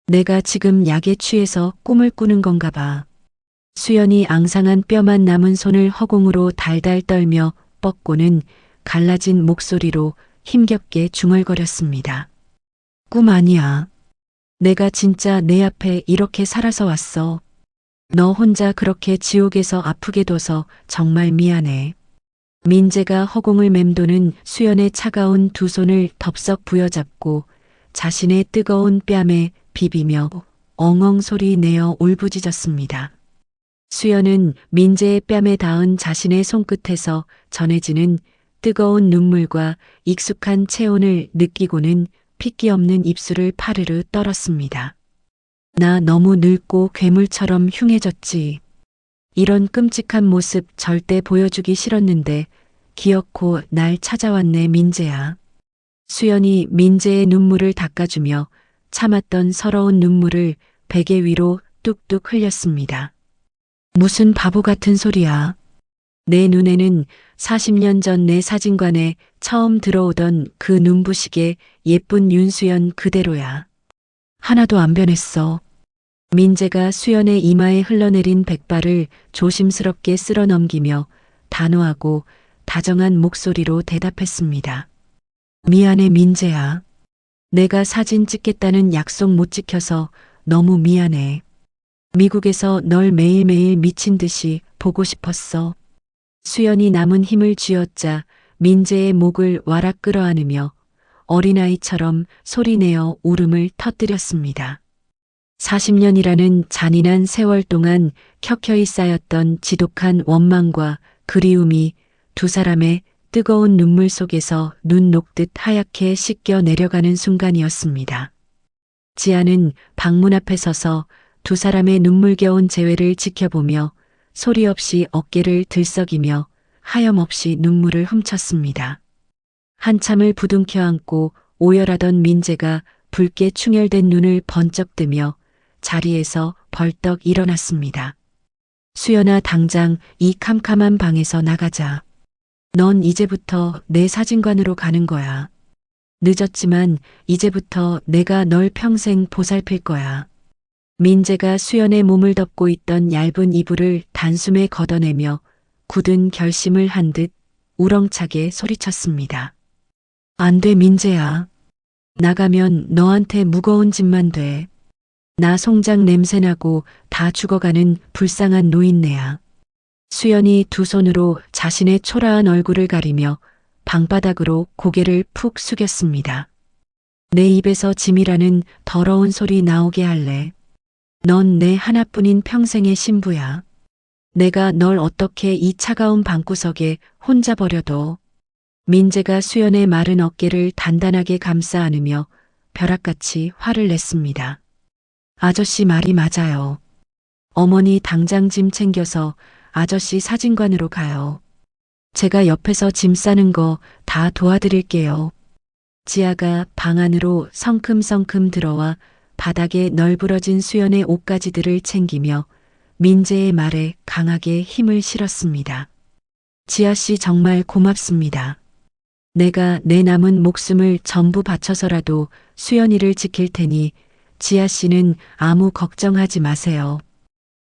내가 지금 약에 취해서 꿈을 꾸는 건가 봐. 수연이 앙상한 뼈만 남은 손을 허공으로 달달 떨며 뻗고는 갈라진 목소리로 힘겹게 중얼거렸습니다. 꿈 아니야. 내가 진짜 내 앞에 이렇게 살아서 왔어. 너 혼자 그렇게 지옥에서 아프게 둬서 정말 미안해. 민재가 허공을 맴도는 수연의 차가운 두 손을 덥석 부여잡고 자신의 뜨거운 뺨에 비비며 엉엉 소리 내어 울부짖었습니다. 수연은 민재의 뺨에 닿은 자신의 손끝에서 전해지는 뜨거운 눈물과 익숙한 체온을 느끼고는 핏기 없는 입술을 파르르 떨었습니다. 나 너무 늙고 괴물처럼 흉해졌지. 이런 끔찍한 모습 절대 보여주기 싫었는데 기어코 날 찾아왔네, 민재야. 수연이 민재의 눈물을 닦아주며 참았던 서러운 눈물을 베개 위로 뚝뚝 흘렸습니다. 무슨 바보 같은 소리야. 내 눈에는 40년 전 내 사진관에 처음 들어오던 그 눈부시게 예쁜 윤수연 그대로야. 하나도 안 변했어. 민재가 수연의 이마에 흘러내린 백발을 조심스럽게 쓸어 넘기며 단호하고 다정한 목소리로 대답했습니다. 미안해, 민재야. 내가 사진 찍겠다는 약속 못 지켜서 너무 미안해. 미국에서 널 매일매일 미친 듯이 보고 싶었어. 수연이 남은 힘을 쥐어짜 민재의 목을 와락 끌어안으며 어린아이처럼 소리내어 울음을 터뜨렸습니다. 40년이라는 잔인한 세월 동안 켜켜이 쌓였던 지독한 원망과 그리움이 두 사람의 뜨거운 눈물 속에서 눈 녹듯 하얗게 씻겨 내려가는 순간이었습니다. 지아는 방문 앞에 서서 두 사람의 눈물겨운 재회를 지켜보며 소리 없이 어깨를 들썩이며 하염없이 눈물을 훔쳤습니다. 한참을 부둥켜 안고 오열하던 민재가 붉게 충혈된 눈을 번쩍 뜨며 자리에서 벌떡 일어났습니다. 수연아, 당장 이 캄캄한 방에서 나가자. 넌 이제부터 내 사진관으로 가는 거야. 늦었지만 이제부터 내가 널 평생 보살필 거야. 민재가 수연의 몸을 덮고 있던 얇은 이불을 단숨에 걷어내며 굳은 결심을 한 듯 우렁차게 소리쳤습니다. 안 돼, 민재야. 나가면 너한테 무거운 짐만 돼. 나 송장 냄새나고 다 죽어가는 불쌍한 노인네야. 수연이 두 손으로 자신의 초라한 얼굴을 가리며 방바닥으로 고개를 푹 숙였습니다. 내 입에서 짐이라는 더러운 소리 나오게 할래. 넌 내 하나뿐인 평생의 신부야. 내가 널 어떻게 이 차가운 방구석에 혼자 버려둬. 민재가 수연의 마른 어깨를 단단하게 감싸 안으며 벼락같이 화를 냈습니다. 아저씨 말이 맞아요. 어머니 당장 짐 챙겨서 아저씨 사진관으로 가요. 제가 옆에서 짐 싸는 거 다 도와드릴게요. 지아가 방 안으로 성큼성큼 들어와 바닥에 널브러진 수연의 옷가지들을 챙기며 민재의 말에 강하게 힘을 실었습니다. 지아씨, 정말 고맙습니다. 내가 내 남은 목숨을 전부 바쳐서라도 수연이를 지킬 테니 지아씨는 아무 걱정하지 마세요.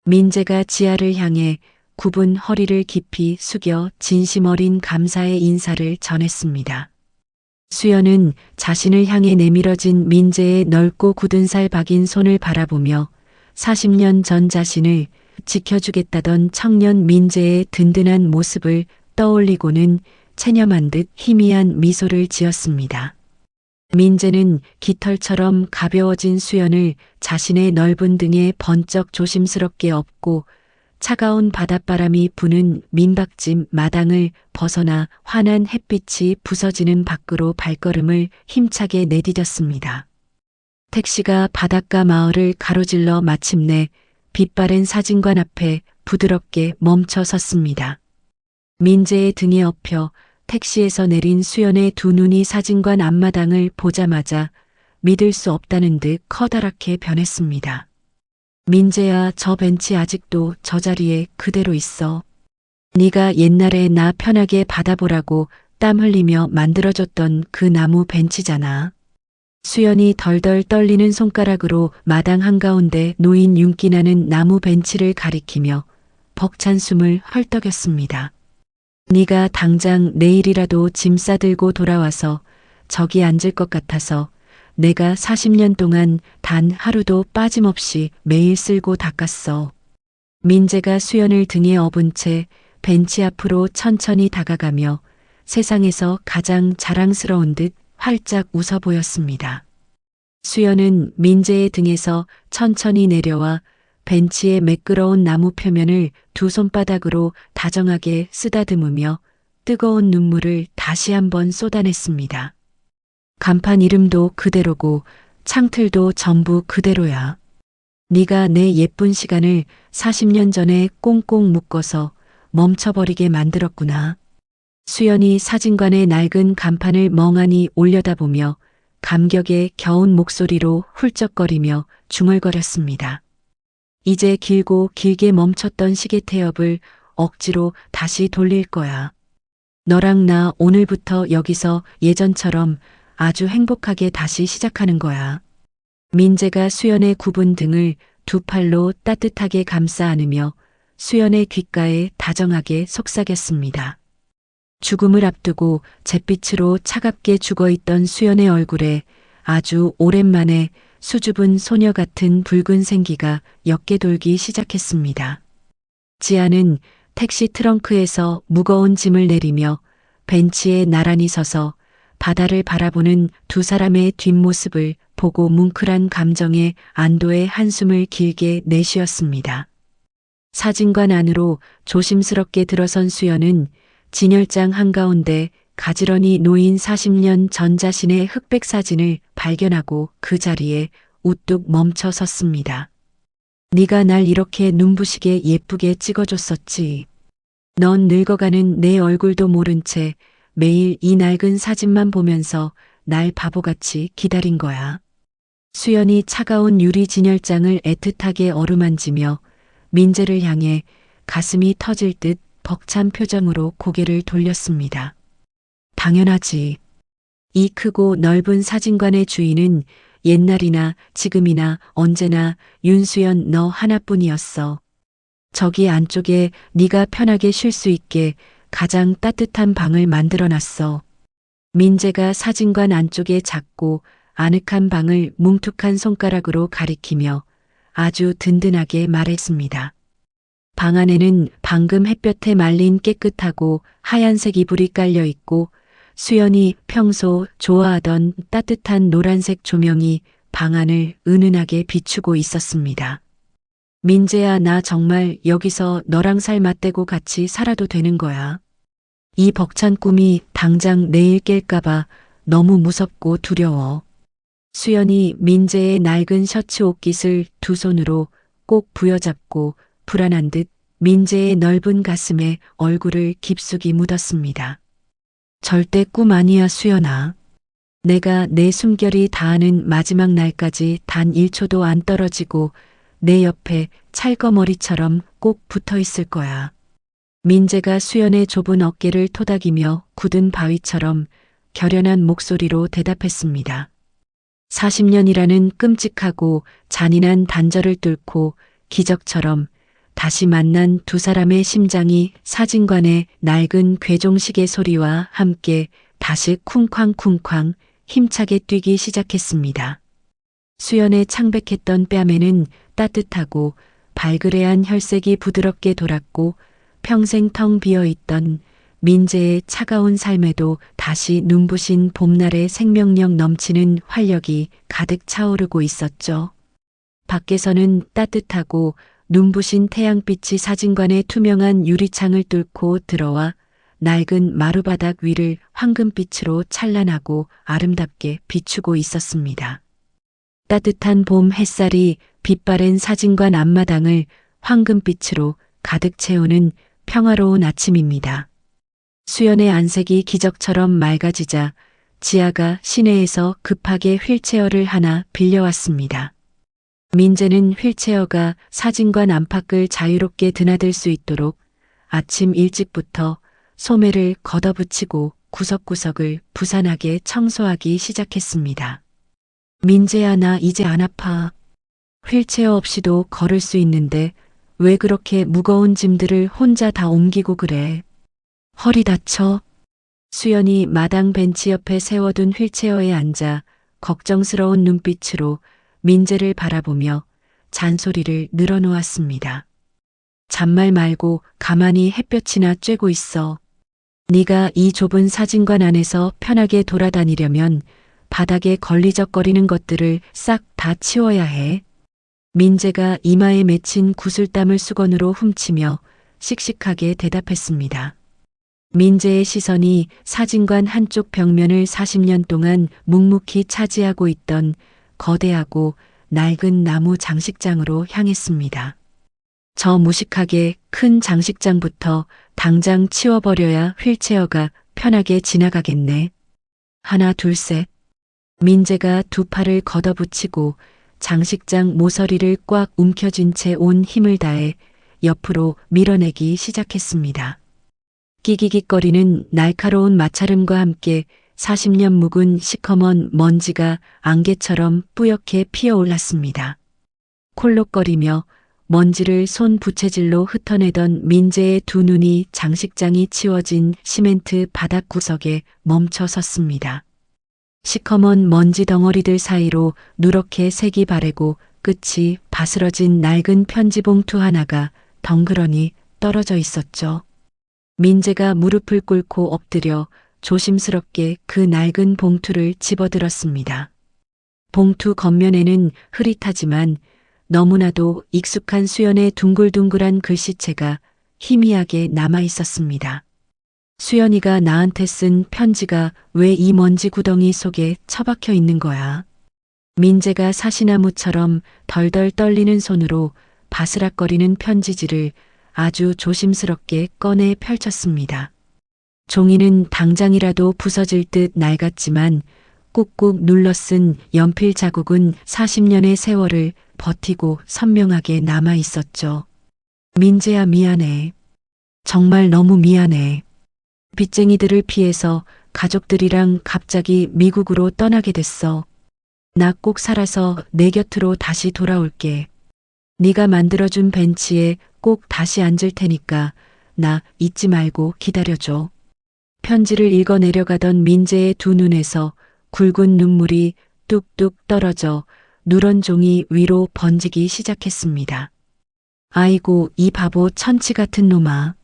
민재가 지아를 향해 굽은 허리를 깊이 숙여 진심 어린 감사의 인사를 전했습니다. 수연은 자신을 향해 내밀어진 민재의 넓고 굳은 살 박인 손을 바라보며 40년 전 자신을 지켜주겠다던 청년 민재의 든든한 모습을 떠올리고는 체념한 듯 희미한 미소를 지었습니다. 민재는 깃털처럼 가벼워진 수연을 자신의 넓은 등에 번쩍 조심스럽게 업고 차가운 바닷바람이 부는 민박집 마당을 벗어나 환한 햇빛이 부서지는 밖으로 발걸음을 힘차게 내디뎠습니다. 택시가 바닷가 마을을 가로질러 마침내 빛바랜 사진관 앞에 부드럽게 멈춰 섰습니다. 민재의 등에 엎여 택시에서 내린 수연의 두 눈이 사진관 앞마당을 보자마자 믿을 수 없다는 듯 커다랗게 변했습니다. 민재야, 저 벤치 아직도 저 자리에 그대로 있어. 네가 옛날에 나 편하게 받아보라고 땀 흘리며 만들어줬던 그 나무 벤치잖아. 수연이 덜덜 떨리는 손가락으로 마당 한가운데 놓인 윤기 나는 나무 벤치를 가리키며 벅찬 숨을 헐떡였습니다. 네가 당장 내일이라도 짐 싸들고 돌아와서 저기 앉을 것 같아서 내가 40년 동안 단 하루도 빠짐없이 매일 쓸고 닦았어. 민재가 수연을 등에 업은 채 벤치 앞으로 천천히 다가가며 세상에서 가장 자랑스러운 듯 활짝 웃어 보였습니다. 수연은 민재의 등에서 천천히 내려와 벤치의 매끄러운 나무 표면을 두 손바닥으로 다정하게 쓰다듬으며 뜨거운 눈물을 다시 한번 쏟아냈습니다. 간판 이름도 그대로고 창틀도 전부 그대로야. 네가 내 예쁜 시간을 40년 전에 꽁꽁 묶어서 멈춰버리게 만들었구나. 수연이 사진관의 낡은 간판을 멍하니 올려다보며 감격에 겨운 목소리로 훌쩍거리며 중얼거렸습니다. 이제 길고 길게 멈췄던 시계 태엽을 억지로 다시 돌릴 거야. 너랑 나 오늘부터 여기서 예전처럼 아주 행복하게 다시 시작하는 거야. 민재가 수연의 굽은 등을 두 팔로 따뜻하게 감싸 안으며 수연의 귓가에 다정하게 속삭였습니다. 죽음을 앞두고 잿빛으로 차갑게 죽어있던 수연의 얼굴에 아주 오랜만에 수줍은 소녀 같은 붉은 생기가 옅게 돌기 시작했습니다. 지아는 택시 트렁크에서 무거운 짐을 내리며 벤치에 나란히 서서 바다를 바라보는 두 사람의 뒷모습을 보고 뭉클한 감정에 안도의 한숨을 길게 내쉬었습니다. 사진관 안으로 조심스럽게 들어선 수연은 진열장 한가운데 가지런히 놓인 40년 전 자신의 흑백 사진을 발견하고 그 자리에 우뚝 멈춰 섰습니다. 네가 날 이렇게 눈부시게 예쁘게 찍어줬었지. 넌 늙어가는 내 얼굴도 모른 채 매일 이 낡은 사진만 보면서 날 바보같이 기다린 거야. 수연이 차가운 유리 진열장을 애틋하게 어루만지며 민재를 향해 가슴이 터질 듯 벅찬 표정으로 고개를 돌렸습니다. 당연하지. 이 크고 넓은 사진관의 주인은 옛날이나 지금이나 언제나 윤수연 너 하나뿐이었어. 저기 안쪽에 네가 편하게 쉴 수 있게 가장 따뜻한 방을 만들어놨어. 민재가 사진관 안쪽에 작고 아늑한 방을 뭉툭한 손가락으로 가리키며 아주 든든하게 말했습니다. 방 안에는 방금 햇볕에 말린 깨끗하고 하얀색 이불이 깔려 있고 수연이 평소 좋아하던 따뜻한 노란색 조명이 방 안을 은은하게 비추고 있었습니다. 민재야, 나 정말 여기서 너랑 살 맞대고 같이 살아도 되는 거야. 이 벅찬 꿈이 당장 내일 깰까봐 너무 무섭고 두려워. 수연이 민재의 낡은 셔츠 옷깃을 두 손으로 꼭 부여잡고 불안한 듯 민재의 넓은 가슴에 얼굴을 깊숙이 묻었습니다. 절대 꿈 아니야, 수연아. 내가 내 숨결이 닿는 마지막 날까지 단 1초도 안 떨어지고 내 옆에 찰거머리처럼 꼭 붙어 있을 거야. 민재가 수연의 좁은 어깨를 토닥이며 굳은 바위처럼 결연한 목소리로 대답했습니다. 40년이라는 끔찍하고 잔인한 단절을 뚫고 기적처럼 다시 만난 두 사람의 심장이 사진관의 낡은 괴종시계 소리와 함께 다시 쿵쾅쿵쾅 힘차게 뛰기 시작했습니다. 수연의 창백했던 뺨에는 따뜻하고 발그레한 혈색이 부드럽게 돌았고 평생 텅 비어있던 민재의 차가운 삶에도 다시 눈부신 봄날의 생명력 넘치는 활력이 가득 차오르고 있었죠. 밖에서는 따뜻하고 눈부신 태양빛이 사진관의 투명한 유리창을 뚫고 들어와 낡은 마루바닥 위를 황금빛으로 찬란하고 아름답게 비추고 있었습니다. 따뜻한 봄 햇살이 빛바랜 사진관 앞마당을 황금빛으로 가득 채우는 평화로운 아침입니다. 수연의 안색이 기적처럼 맑아지자 지아가 시내에서 급하게 휠체어를 하나 빌려왔습니다. 민재는 휠체어가 사진관 안팎을 자유롭게 드나들 수 있도록 아침 일찍부터 소매를 걷어붙이고 구석구석을 부산하게 청소하기 시작했습니다. 민재야, 나 이제 안 아파. 휠체어 없이도 걸을 수 있는데 왜 그렇게 무거운 짐들을 혼자 다 옮기고 그래? 허리 다쳐? 수연이 마당 벤치 옆에 세워둔 휠체어에 앉아 걱정스러운 눈빛으로 민재를 바라보며 잔소리를 늘어놓았습니다. 잔말 말고 가만히 햇볕이나 쬐고 있어. 네가 이 좁은 사진관 안에서 편하게 돌아다니려면 바닥에 걸리적거리는 것들을 싹 다 치워야 해. 민재가 이마에 맺힌 구슬땀을 수건으로 훔치며 씩씩하게 대답했습니다. 민재의 시선이 사진관 한쪽 벽면을 40년 동안 묵묵히 차지하고 있던 거대하고 낡은 나무 장식장으로 향했습니다. 저 무식하게 큰 장식장부터 당장 치워버려야 휠체어가 편하게 지나가겠네. 하나, 둘, 셋. 민재가 두 팔을 걷어붙이고 장식장 모서리를 꽉 움켜쥔 채 온 힘을 다해 옆으로 밀어내기 시작했습니다. 끼기깃거리는 날카로운 마찰음과 함께 40년 묵은 시커먼 먼지가 안개처럼 뿌옇게 피어올랐습니다. 콜록거리며 먼지를 손 부채질로 흩어내던 민재의 두 눈이 장식장이 치워진 시멘트 바닥 구석에 멈춰 섰습니다. 시커먼 먼지 덩어리들 사이로 누렇게 색이 바래고 끝이 바스러진 낡은 편지 봉투 하나가 덩그러니 떨어져 있었죠. 민재가 무릎을 꿇고 엎드려 조심스럽게 그 낡은 봉투를 집어들었습니다. 봉투 겉면에는 흐릿하지만 너무나도 익숙한 수연의 둥글둥글한 글씨체가 희미하게 남아 있었습니다. 수연이가 나한테 쓴 편지가 왜 이 먼지 구덩이 속에 처박혀 있는 거야? 민재가 사시나무처럼 덜덜 떨리는 손으로 바스락거리는 편지지를 아주 조심스럽게 꺼내 펼쳤습니다. 종이는 당장이라도 부서질 듯 낡았지만 꾹꾹 눌러 쓴 연필 자국은 40년의 세월을 버티고 선명하게 남아 있었죠. 민재야, 미안해. 정말 너무 미안해. 빚쟁이들을 피해서 가족들이랑 갑자기 미국으로 떠나게 됐어. 나 꼭 살아서 내 곁으로 다시 돌아올게. 네가 만들어준 벤치에 꼭 다시 앉을 테니까 나 잊지 말고 기다려줘. 편지를 읽어 내려가던 민재의 두 눈에서 굵은 눈물이 뚝뚝 떨어져 누런 종이 위로 번지기 시작했습니다. 아이고, 이 바보 천치 같은 놈아.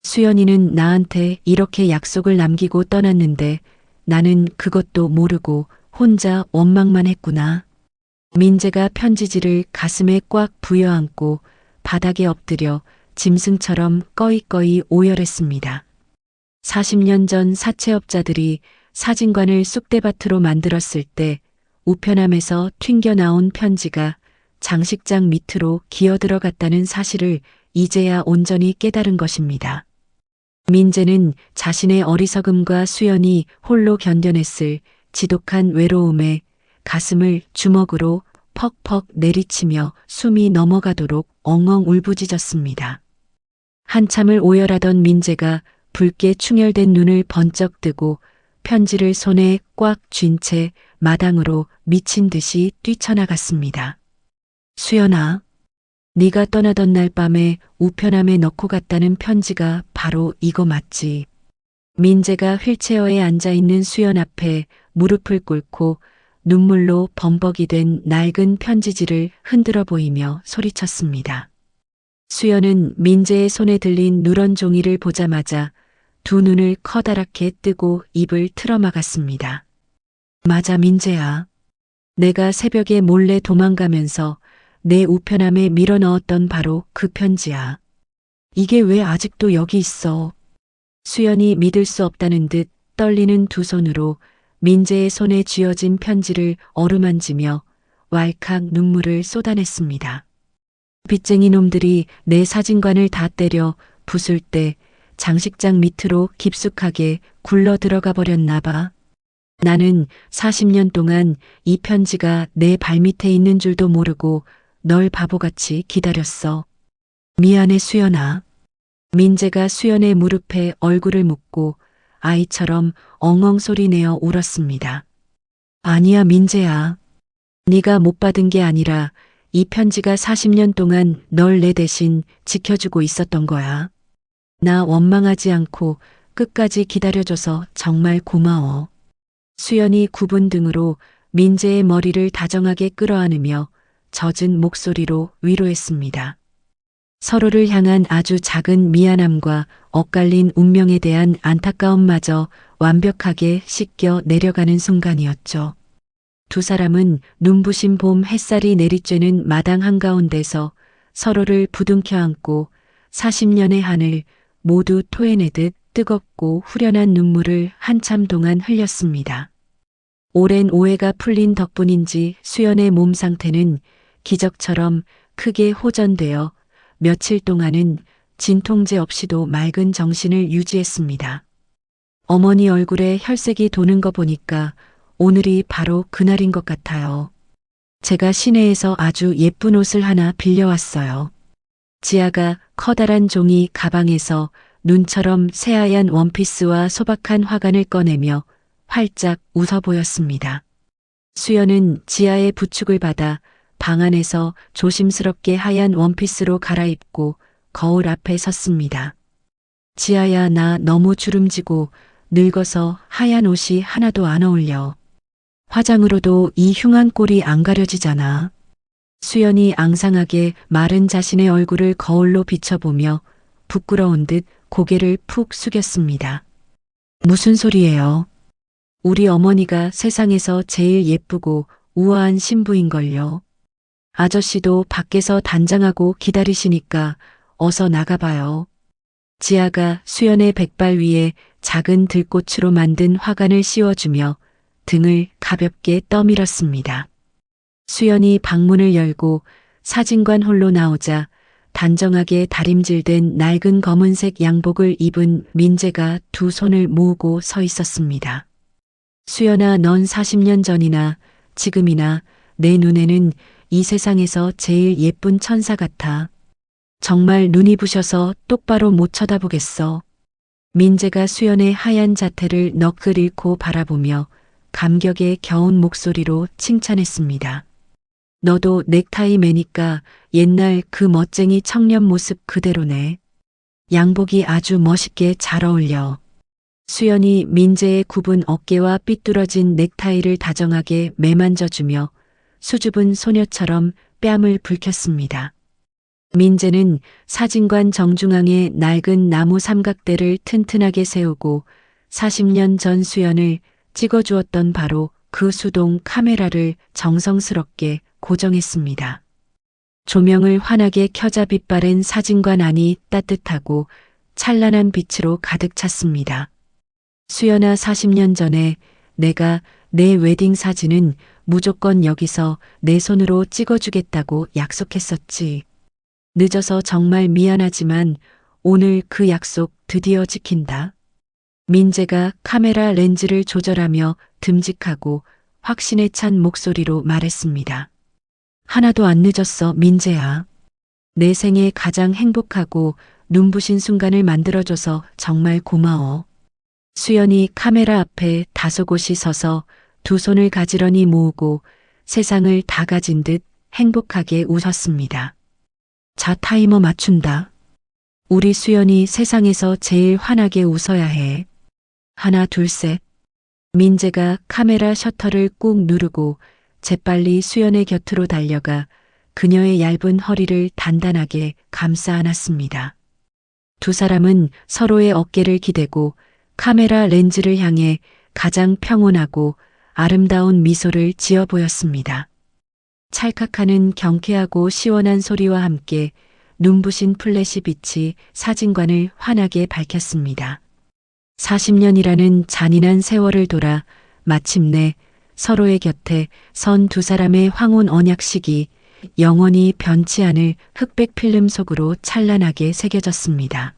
수연이는 나한테 이렇게 약속을 남기고 떠났는데 나는 그것도 모르고 혼자 원망만 했구나. 민재가 편지지를 가슴에 꽉 부여안고 바닥에 엎드려 짐승처럼 꺼이꺼이 오열했습니다. 40년 전 사채업자들이 사진관을 쑥대밭으로 만들었을 때 우편함에서 튕겨나온 편지가 장식장 밑으로 기어들어갔다는 사실을 이제야 온전히 깨달은 것입니다. 민재는 자신의 어리석음과 수연이 홀로 견뎌냈을 지독한 외로움에 가슴을 주먹으로 퍽퍽 내리치며 숨이 넘어가도록 엉엉 울부짖었습니다. 한참을 오열하던 민재가 붉게 충혈된 눈을 번쩍 뜨고 편지를 손에 꽉 쥔 채 마당으로 미친 듯이 뛰쳐나갔습니다. 수연아, 네가 떠나던 날 밤에 우편함에 넣고 갔다는 편지가 바로 이거 맞지? 민재가 휠체어에 앉아있는 수연 앞에 무릎을 꿇고 눈물로 범벅이 된 낡은 편지지를 흔들어 보이며 소리쳤습니다. 수연은 민재의 손에 들린 누런 종이를 보자마자 두 눈을 커다랗게 뜨고 입을 틀어막았습니다. 맞아, 민재야. 내가 새벽에 몰래 도망가면서 내 우편함에 밀어넣었던 바로 그 편지야. 이게 왜 아직도 여기 있어? 수연이 믿을 수 없다는 듯 떨리는 두 손으로 민재의 손에 쥐어진 편지를 어루만지며 왈칵 눈물을 쏟아냈습니다. 빚쟁이 놈들이 내 사진관을 다 때려 부술 때 장식장 밑으로 깊숙하게 굴러 들어가 버렸나 봐. 나는 40년 동안 이 편지가 내 발밑에 있는 줄도 모르고 널 바보같이 기다렸어. 미안해, 수연아. 민재가 수연의 무릎에 얼굴을 묻고 아이처럼 엉엉 소리 내어 울었습니다. 아니야, 민재야. 네가 못 받은 게 아니라 이 편지가 40년 동안 널 내 대신 지켜주고 있었던 거야. 나 원망하지 않고 끝까지 기다려줘서 정말 고마워. 수연이 굽은 등으로 민재의 머리를 다정하게 끌어안으며 젖은 목소리로 위로했습니다. 서로를 향한 아주 작은 미안함과 엇갈린 운명에 대한 안타까움마저 완벽하게 씻겨 내려가는 순간이었죠. 두 사람은 눈부신 봄 햇살이 내리쬐는 마당 한가운데서 서로를 부둥켜 안고 40년의 하늘 모두 토해내듯 뜨겁고 후련한 눈물을 한참 동안 흘렸습니다. 오랜 오해가 풀린 덕분인지 수연의 몸 상태는 기적처럼 크게 호전되어 며칠 동안은 진통제 없이도 맑은 정신을 유지했습니다. 어머니 얼굴에 혈색이 도는 거 보니까 오늘이 바로 그날인 것 같아요. 제가 시내에서 아주 예쁜 옷을 하나 빌려왔어요. 지아가 커다란 종이 가방에서 눈처럼 새하얀 원피스와 소박한 화관을 꺼내며 활짝 웃어 보였습니다. 수연은 지아의 부축을 받아 방 안에서 조심스럽게 하얀 원피스로 갈아입고 거울 앞에 섰습니다. 지아야, 나 너무 주름지고 늙어서 하얀 옷이 하나도 안 어울려. 화장으로도 이 흉한 꼴이 안 가려지잖아. 수연이 앙상하게 마른 자신의 얼굴을 거울로 비춰보며 부끄러운 듯 고개를 푹 숙였습니다. 무슨 소리예요? 우리 어머니가 세상에서 제일 예쁘고 우아한 신부인걸요. 아저씨도 밖에서 단장하고 기다리시니까 어서 나가봐요. 지아가 수연의 백발 위에 작은 들꽃으로 만든 화관을 씌워주며 등을 가볍게 떠밀었습니다. 수연이 방문을 열고 사진관 홀로 나오자 단정하게 다림질된 낡은 검은색 양복을 입은 민재가 두 손을 모으고 서 있었습니다. 수연아, 넌 40년 전이나 지금이나 내 눈에는 이 세상에서 제일 예쁜 천사 같아. 정말 눈이 부셔서 똑바로 못 쳐다보겠어. 민재가 수연의 하얀 자태를 너클 잃고 바라보며 감격에 겨운 목소리로 칭찬했습니다. 너도 넥타이 매니까 옛날 그 멋쟁이 청년 모습 그대로네. 양복이 아주 멋있게 잘 어울려. 수연이 민재의 굽은 어깨와 삐뚤어진 넥타이를 다정하게 매만져주며 수줍은 소녀처럼 뺨을 붉혔습니다. 민재는 사진관 정중앙에 낡은 나무 삼각대를 튼튼하게 세우고 40년 전 수연을 찍어주었던 바로 그 수동 카메라를 정성스럽게 고정했습니다. 조명을 환하게 켜자 빛바랜 사진관 안이 따뜻하고 찬란한 빛으로 가득 찼습니다. 수연아, 40년 전에 내가 내 웨딩 사진은 무조건 여기서 내 손으로 찍어주겠다고 약속했었지. 늦어서 정말 미안하지만 오늘 그 약속 드디어 지킨다. 민재가 카메라 렌즈를 조절하며 듬직하고 확신에 찬 목소리로 말했습니다. 하나도 안 늦었어, 민재야. 내 생에 가장 행복하고 눈부신 순간을 만들어줘서 정말 고마워. 수연이 카메라 앞에 다소곳이 서서 두 손을 가지런히 모으고 세상을 다 가진 듯 행복하게 웃었습니다. 자, 타이머 맞춘다. 우리 수연이 세상에서 제일 환하게 웃어야 해. 하나, 둘, 셋. 민재가 카메라 셔터를 꾹 누르고 재빨리 수연의 곁으로 달려가 그녀의 얇은 허리를 단단하게 감싸 안았습니다. 두 사람은 서로의 어깨를 기대고 카메라 렌즈를 향해 가장 평온하고 아름다운 미소를 지어 보였습니다. 찰칵하는 경쾌하고 시원한 소리와 함께 눈부신 플래시 빛이 사진관을 환하게 밝혔습니다. 40년이라는 잔인한 세월을 돌아 마침내 서로의 곁에 선 두 사람의 황혼 언약식이 영원히 변치 않을 흑백 필름 속으로 찬란하게 새겨졌습니다.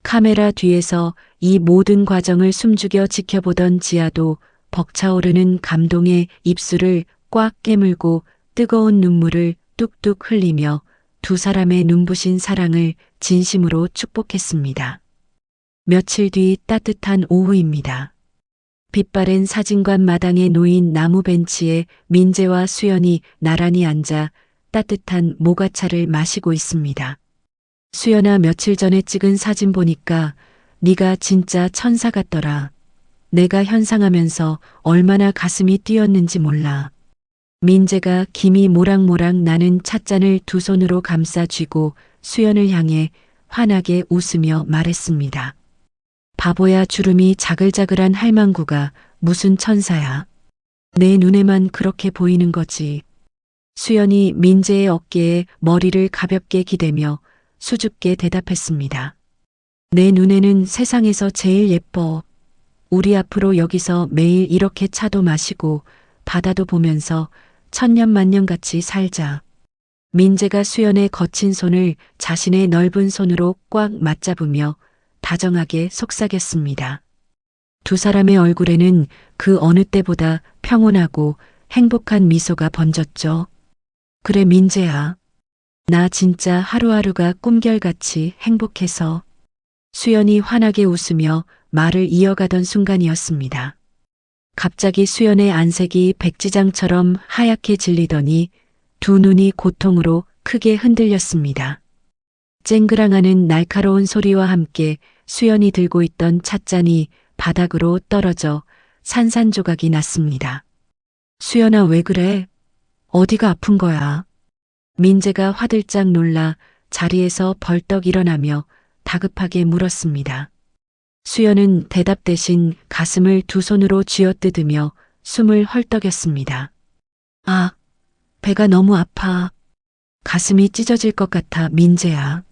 카메라 뒤에서 이 모든 과정을 숨죽여 지켜보던 지아도 벅차오르는 감동의 입술을 꽉 깨물고 뜨거운 눈물을 뚝뚝 흘리며 두 사람의 눈부신 사랑을 진심으로 축복했습니다. 며칠 뒤 따뜻한 오후입니다. 빛바랜 사진관 마당에 놓인 나무 벤치에 민재와 수연이 나란히 앉아 따뜻한 모가차를 마시고 있습니다. 수연아, 며칠 전에 찍은 사진 보니까 네가 진짜 천사 같더라. 내가 현상하면서 얼마나 가슴이 뛰었는지 몰라. 민재가 김이 모락모락 나는 찻잔을 두 손으로 감싸 쥐고 수연을 향해 환하게 웃으며 말했습니다. 바보야, 주름이 자글자글한 할망구가 무슨 천사야. 내 눈에만 그렇게 보이는 거지. 수연이 민재의 어깨에 머리를 가볍게 기대며 수줍게 대답했습니다. 내 눈에는 세상에서 제일 예뻐. 우리 앞으로 여기서 매일 이렇게 차도 마시고 바다도 보면서 천년만년같이 살자. 민재가 수연의 거친 손을 자신의 넓은 손으로 꽉 맞잡으며 다정하게 속삭였습니다. 두 사람의 얼굴에는 그 어느 때보다 평온하고 행복한 미소가 번졌죠. 그래 민재야. 나 진짜 하루하루가 꿈결같이 행복해서. 수연이 환하게 웃으며 말을 이어가던 순간이었습니다. 갑자기 수연의 안색이 백지장처럼 하얗게 질리더니 두 눈이 고통으로 크게 흔들렸습니다. 쨍그랑하는 날카로운 소리와 함께 수연이 들고 있던 찻잔이 바닥으로 떨어져 산산조각이 났습니다. 수연아, 왜 그래? 어디가 아픈 거야? 민재가 화들짝 놀라 자리에서 벌떡 일어나며 다급하게 물었습니다. 수연은 대답 대신 가슴을 두 손으로 쥐어뜯으며 숨을 헐떡였습니다. 아, 배가 너무 아파. 가슴이 찢어질 것 같아, 민재야.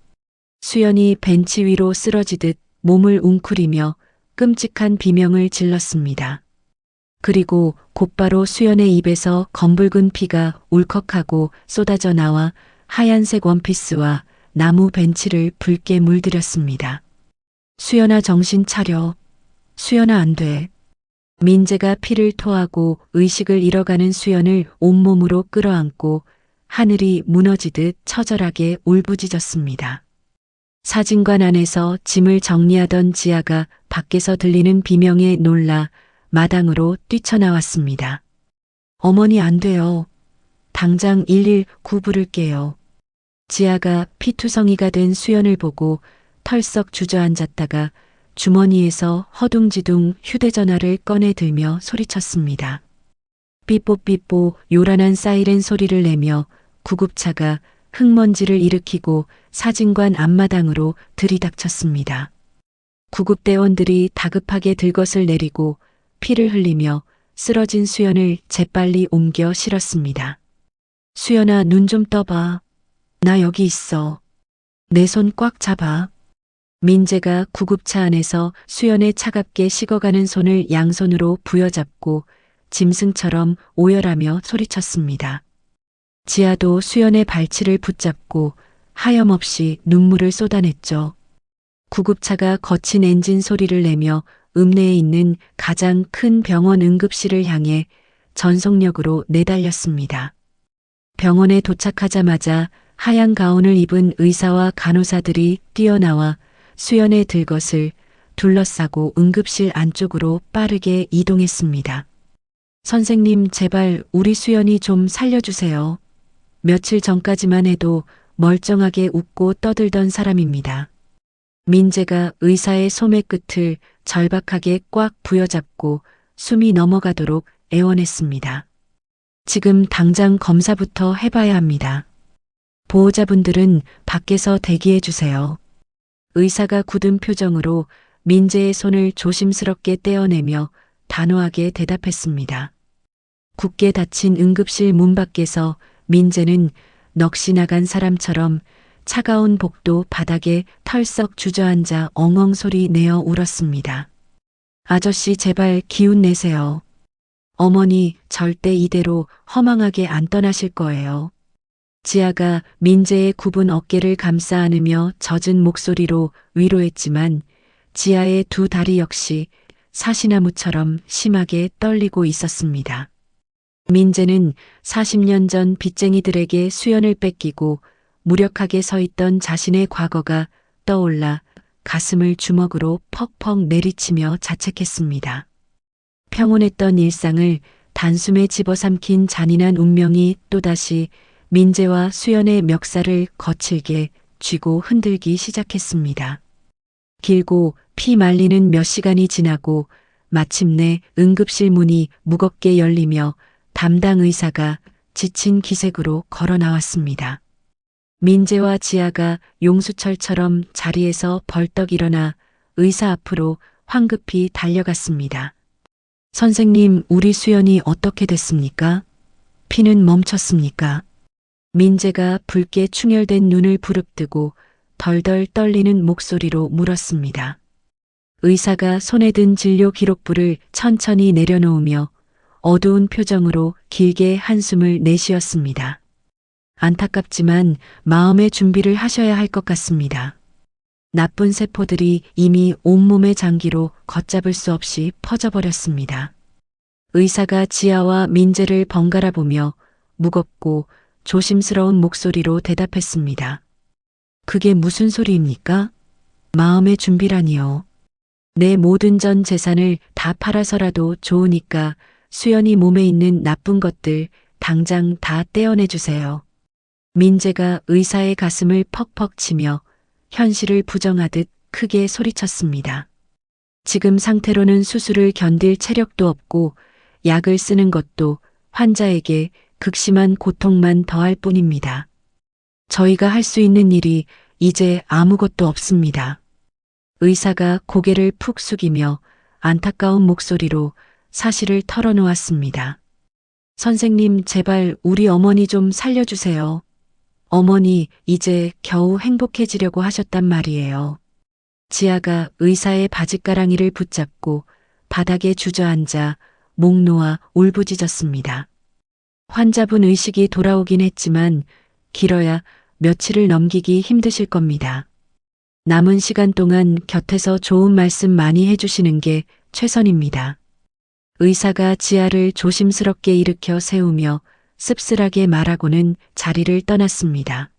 수연이 벤치 위로 쓰러지듯 몸을 웅크리며 끔찍한 비명을 질렀습니다. 그리고 곧바로 수연의 입에서 검붉은 피가 울컥하고 쏟아져 나와 하얀색 원피스와 나무 벤치를 붉게 물들였습니다. 수연아, 정신 차려. 수연아, 안 돼. 민재가 피를 토하고 의식을 잃어가는 수연을 온몸으로 끌어안고 하늘이 무너지듯 처절하게 울부짖었습니다. 사진관 안에서 짐을 정리하던 지아가 밖에서 들리는 비명에 놀라 마당으로 뛰쳐나왔습니다. 어머니, 안 돼요. 당장 119 부를게요. 지아가 피투성이가 된 수연을 보고 털썩 주저앉았다가 주머니에서 허둥지둥 휴대전화를 꺼내 들며 소리쳤습니다. 삐뽀삐뽀 요란한 사이렌 소리를 내며 구급차가 흙먼지를 일으키고 사진관 앞마당으로 들이닥쳤습니다. 구급대원들이 다급하게 들것을 내리고 피를 흘리며 쓰러진 수연을 재빨리 옮겨 실었습니다. 수연아, 눈 좀 떠봐. 나 여기 있어. 내 손 꽉 잡아. 민재가 구급차 안에서 수연의 차갑게 식어가는 손을 양손으로 부여잡고 짐승처럼 오열하며 소리쳤습니다. 지아도 수연의 발치를 붙잡고 하염없이 눈물을 쏟아냈죠. 구급차가 거친 엔진 소리를 내며 읍내에 있는 가장 큰 병원 응급실을 향해 전속력으로 내달렸습니다. 병원에 도착하자마자 하얀 가운을 입은 의사와 간호사들이 뛰어나와 수연의 들것을 둘러싸고 응급실 안쪽으로 빠르게 이동했습니다. 선생님, 제발 우리 수연이 좀 살려주세요. 며칠 전까지만 해도 멀쩡하게 웃고 떠들던 사람입니다. 민재가 의사의 소매 끝을 절박하게 꽉 부여잡고 숨이 넘어가도록 애원했습니다. 지금 당장 검사부터 해봐야 합니다. 보호자분들은 밖에서 대기해 주세요. 의사가 굳은 표정으로 민재의 손을 조심스럽게 떼어내며 단호하게 대답했습니다. 굳게 닫힌 응급실 문 밖에서 민재는 넋이 나간 사람처럼 차가운 복도 바닥에 털썩 주저앉아 엉엉 소리 내어 울었습니다. 아저씨 제발 기운 내세요. 어머니 절대 이대로 허망하게 안 떠나실 거예요. 지아가 민재의 굽은 어깨를 감싸 안으며 젖은 목소리로 위로했지만 지아의 두 다리 역시 사시나무처럼 심하게 떨리고 있었습니다. 민재는 40년 전 빚쟁이들에게 수연을 뺏기고 무력하게 서 있던 자신의 과거가 떠올라 가슴을 주먹으로 퍽퍽 내리치며 자책했습니다. 평온했던 일상을 단숨에 집어삼킨 잔인한 운명이 또다시 민재와 수연의 멱살을 거칠게 쥐고 흔들기 시작했습니다. 길고 피 말리는 몇 시간이 지나고 마침내 응급실 문이 무겁게 열리며 담당 의사가 지친 기색으로 걸어 나왔습니다. 민재와 지아가 용수철처럼 자리에서 벌떡 일어나 의사 앞으로 황급히 달려갔습니다. 선생님, 우리 수연이 어떻게 됐습니까? 피는 멈췄습니까? 민재가 붉게 충혈된 눈을 부릅뜨고 덜덜 떨리는 목소리로 물었습니다. 의사가 손에 든 진료 기록부를 천천히 내려놓으며 어두운 표정으로 길게 한숨을 내쉬었습니다. 안타깝지만 마음의 준비를 하셔야 할 것 같습니다. 나쁜 세포들이 이미 온몸의 장기로 걷잡을 수 없이 퍼져버렸습니다. 의사가 지아와 민재를 번갈아 보며 무겁고 조심스러운 목소리로 대답했습니다. 그게 무슨 소리입니까? 마음의 준비라니요. 내 모든 전 재산을 다 팔아서라도 좋으니까 수연이 몸에 있는 나쁜 것들 당장 다 떼어내 주세요. 민재가 의사의 가슴을 퍽퍽 치며 현실을 부정하듯 크게 소리쳤습니다. 지금 상태로는 수술을 견딜 체력도 없고 약을 쓰는 것도 환자에게 극심한 고통만 더할 뿐입니다. 저희가 할 수 있는 일이 이제 아무것도 없습니다. 의사가 고개를 푹 숙이며 안타까운 목소리로 사실을 털어놓았습니다. 선생님, 제발 우리 어머니 좀 살려주세요. 어머니 이제 겨우 행복해지려고 하셨단 말이에요. 지아가 의사의 바짓가랑이를 붙잡고 바닥에 주저앉아 목 놓아 울부짖었습니다. 환자분 의식이 돌아오긴 했지만 길어야 며칠을 넘기기 힘드실 겁니다. 남은 시간 동안 곁에서 좋은 말씀 많이 해주시는 게 최선입니다. 의사가 지아를 조심스럽게 일으켜 세우며 씁쓸하게 말하고는 자리를 떠났습니다.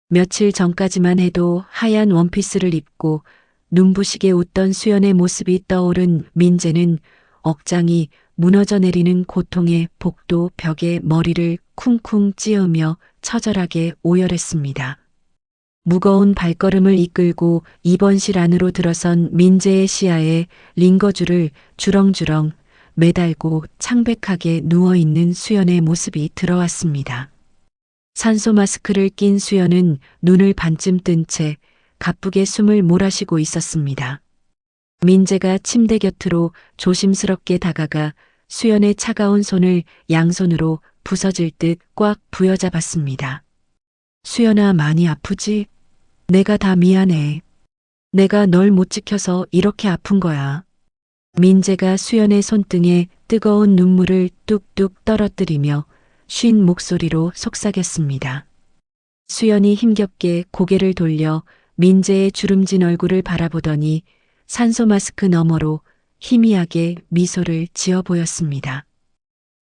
며칠 전까지만 해도 하얀 원피스를 입고 눈부시게 웃던 수연의 모습이 떠오른 민재는 억장이 무너져 내리는 고통에 복도 벽에 머리를 쿵쿵 찌으며 처절하게 오열했습니다. 무거운 발걸음을 이끌고 입원실 안으로 들어선 민재의 시야에 링거줄을 주렁주렁 매달고 창백하게 누워있는 수연의 모습이 들어왔습니다. 산소 마스크를 낀 수연은 눈을 반쯤 뜬 채 가쁘게 숨을 몰아쉬고 있었습니다. 민재가 침대 곁으로 조심스럽게 다가가 수연의 차가운 손을 양손으로 부서질 듯 꽉 부여잡았습니다. 수연아, 많이 아프지? 내가 다 미안해. 내가 널 못 지켜서 이렇게 아픈 거야. 민재가 수연의 손등에 뜨거운 눈물을 뚝뚝 떨어뜨리며 쉰 목소리로 속삭였습니다. 수연이 힘겹게 고개를 돌려 민재의 주름진 얼굴을 바라보더니 산소 마스크 너머로 희미하게 미소를 지어 보였습니다.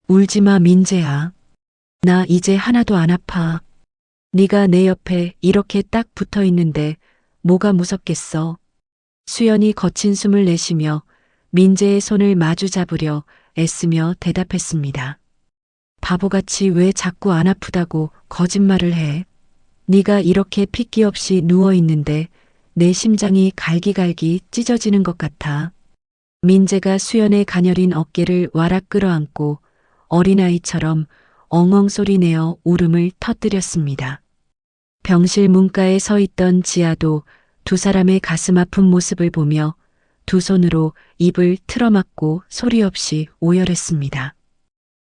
울지마 민재야. 나 이제 하나도 안 아파. 네가 내 옆에 이렇게 딱 붙어 있는데 뭐가 무섭겠어. 수연이 거친 숨을 내쉬며 민재의 손을 마주 잡으려 애쓰며 대답했습니다. 바보같이 왜 자꾸 안 아프다고 거짓말을 해. 네가 이렇게 핏기 없이 누워 있는데 내 심장이 갈기갈기 찢어지는 것 같아. 민재가 수연의 가녀린 어깨를 와락 끌어안고 어린아이처럼 엉엉 소리 내어 울음을 터뜨렸습니다. 병실 문가에 서 있던 지아도 두 사람의 가슴 아픈 모습을 보며 두 손으로 입을 틀어막고 소리 없이 오열했습니다.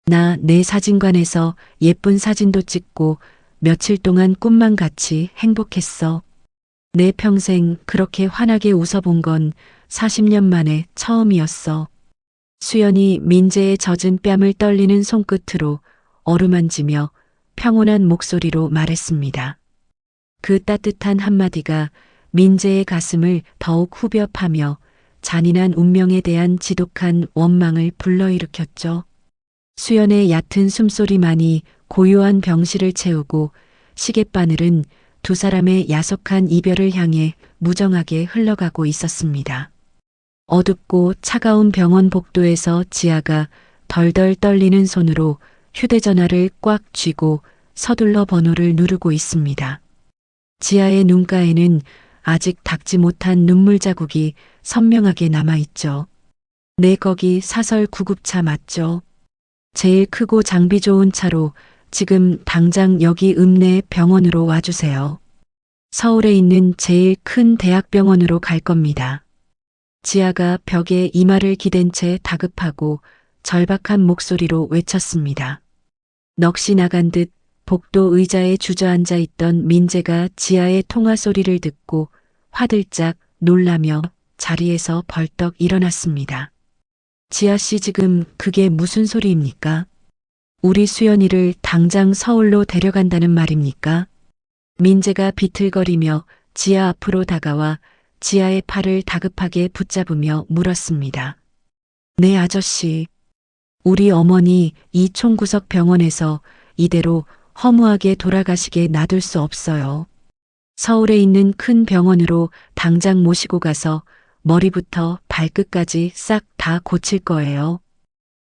나 내 사진관에서 예쁜 사진도 찍고 며칠 동안 꿈만 같이 행복했어. 내 평생 그렇게 환하게 웃어본 건 40년 만에 처음이었어. 수연이 민재의 젖은 뺨을 떨리는 손끝으로 어루만지며 평온한 목소리로 말했습니다. 그 따뜻한 한마디가 민재의 가슴을 더욱 후벼 파며 잔인한 운명에 대한 지독한 원망을 불러일으켰죠. 수연의 얕은 숨소리만이 고요한 병실을 채우고 시랫바늘은 두 사람의 야속한 이별을 향해 무정하게 흘러가고 있었습니다. 어둡고 차가운 병원 복도에서 지아가 덜덜 떨리는 손으로 휴대전화를 꽉 쥐고 서둘러 번호를 누르고 있습니다. 지아의 눈가에는 아직 닦지 못한 눈물 자국이 선명하게 남아있죠. 네, 거기 사설 구급차 맞죠? 제일 크고 장비 좋은 차로 지금 당장 여기 읍내 병원으로 와주세요. 서울에 있는 제일 큰 대학병원으로 갈 겁니다. 지아가 벽에 이마를 기댄 채 다급하고 절박한 목소리로 외쳤습니다. 넋이 나간 듯 복도 의자에 주저앉아 있던 민재가 지아의 통화 소리를 듣고 화들짝 놀라며 자리에서 벌떡 일어났습니다. 지아 씨, 지금 그게 무슨 소리입니까? 우리 수연이를 당장 서울로 데려간다는 말입니까? 민재가 비틀거리며 지아 앞으로 다가와 지아의 팔을 다급하게 붙잡으며 물었습니다. 네, 아저씨. 우리 어머니 이 총구석 병원에서 이대로 허무하게 돌아가시게 놔둘 수 없어요. 서울에 있는 큰 병원으로 당장 모시고 가서 머리부터 발끝까지 싹 다 고칠 거예요.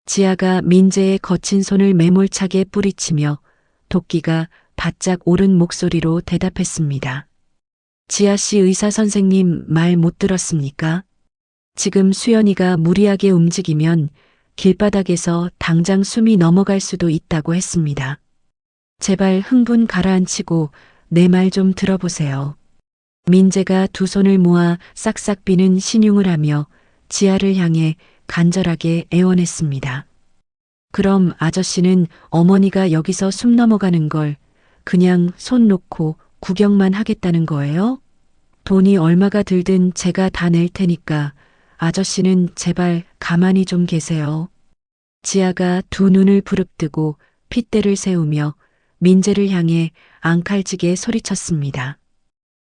지아가 민재의 거친 손을 매몰차게 뿌리치며 도끼가 바짝 오른 목소리로 대답했습니다. 지아 씨, 의사 선생님 말 못 들었습니까? 지금 수연이가 무리하게 움직이면 길바닥에서 당장 숨이 넘어갈 수도 있다고 했습니다. 제발 흥분 가라앉히고 내 말 좀 들어보세요. 민재가 두 손을 모아 싹싹 비는 신용을 하며 지아를 향해 간절하게 애원했습니다. 그럼 아저씨는 어머니가 여기서 숨 넘어가는 걸 그냥 손 놓고 구경만 하겠다는 거예요? 돈이 얼마가 들든 제가 다 낼 테니까 아저씨는 제발 가만히 좀 계세요. 지아가 두 눈을 부릅뜨고 핏대를 세우며 민재를 향해 앙칼지게 소리쳤습니다.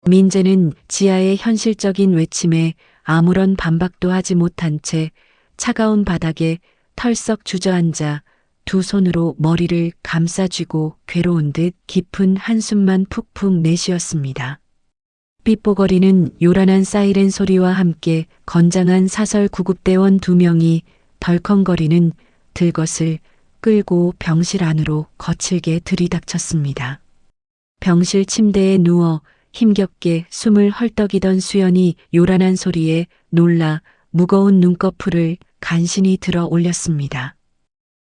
민재는 지아의 현실적인 외침에 아무런 반박도 하지 못한 채 차가운 바닥에 털썩 주저앉아 두 손으로 머리를 감싸쥐고 괴로운 듯 깊은 한숨만 푹푹 내쉬었습니다. 삐뽀거리는 요란한 사이렌 소리와 함께 건장한 사설 구급대원 두 명이 덜컹거리는 들것을 끌고 병실 안으로 거칠게 들이닥쳤습니다. 병실 침대에 누워 힘겹게 숨을 헐떡이던 수연이 요란한 소리에 놀라 무거운 눈꺼풀을 간신히 들어 올렸습니다.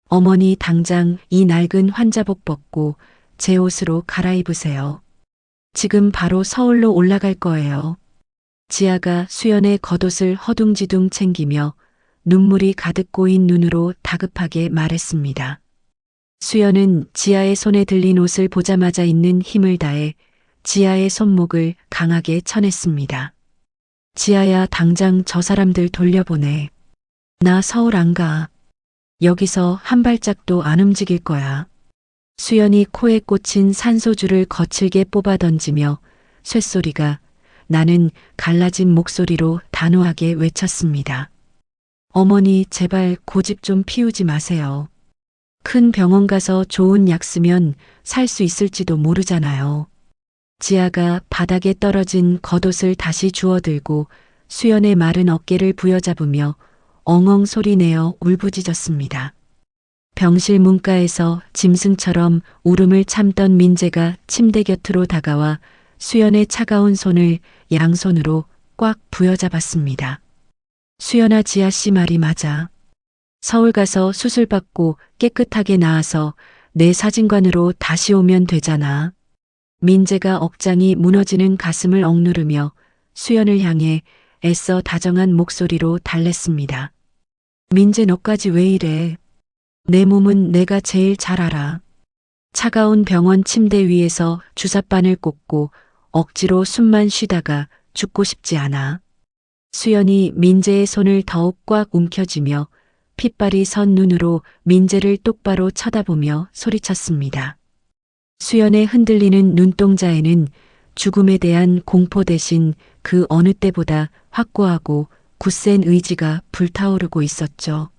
어머니, 당장 이 낡은 환자복 벗고 제 옷으로 갈아입으세요. 지금 바로 서울로 올라갈 거예요. 지아가 수연의 겉옷을 허둥지둥 챙기며 눈물이 가득 고인 눈으로 다급하게 말했습니다. 수연은 지아의 손에 들린 옷을 보자마자 있는 힘을 다해 지아의 손목을 강하게 쳐냈습니다. 지아야, 당장 저 사람들 돌려보내. 나 서울 안 가. 여기서 한 발짝도 안 움직일 거야. 수연이 코에 꽂힌 산소줄을 거칠게 뽑아 던지며 쇳소리가 나는 갈라진 목소리로 단호하게 외쳤습니다. 어머니, 제발 고집 좀 피우지 마세요. 큰 병원 가서 좋은 약 쓰면 살 수 있을지도 모르잖아요. 지아가 바닥에 떨어진 겉옷을 다시 주워들고 수연의 마른 어깨를 부여잡으며 엉엉 소리내어 울부짖었습니다. 병실 문가에서 짐승처럼 울음을 참던 민재가 침대 곁으로 다가와 수연의 차가운 손을 양손으로 꽉 부여잡았습니다. 수연아, 지아 씨 말이 맞아. 서울 가서 수술받고 깨끗하게 나아서 내 사진관으로 다시 오면 되잖아. 민재가 억장이 무너지는 가슴을 억누르며 수연을 향해 애써 다정한 목소리로 달랬습니다. 민재 너까지 왜 이래? 내 몸은 내가 제일 잘 알아. 차가운 병원 침대 위에서 주사바늘 꽂고 억지로 숨만 쉬다가 죽고 싶지 않아. 수연이 민재의 손을 더욱 꽉 움켜쥐며 핏발이 선 눈으로 민재를 똑바로 쳐다보며 소리쳤습니다. 수연의 흔들리는 눈동자에는 죽음에 대한 공포 대신 그 어느 때보다 확고하고 굳센 의지가 불타오르고 있었죠.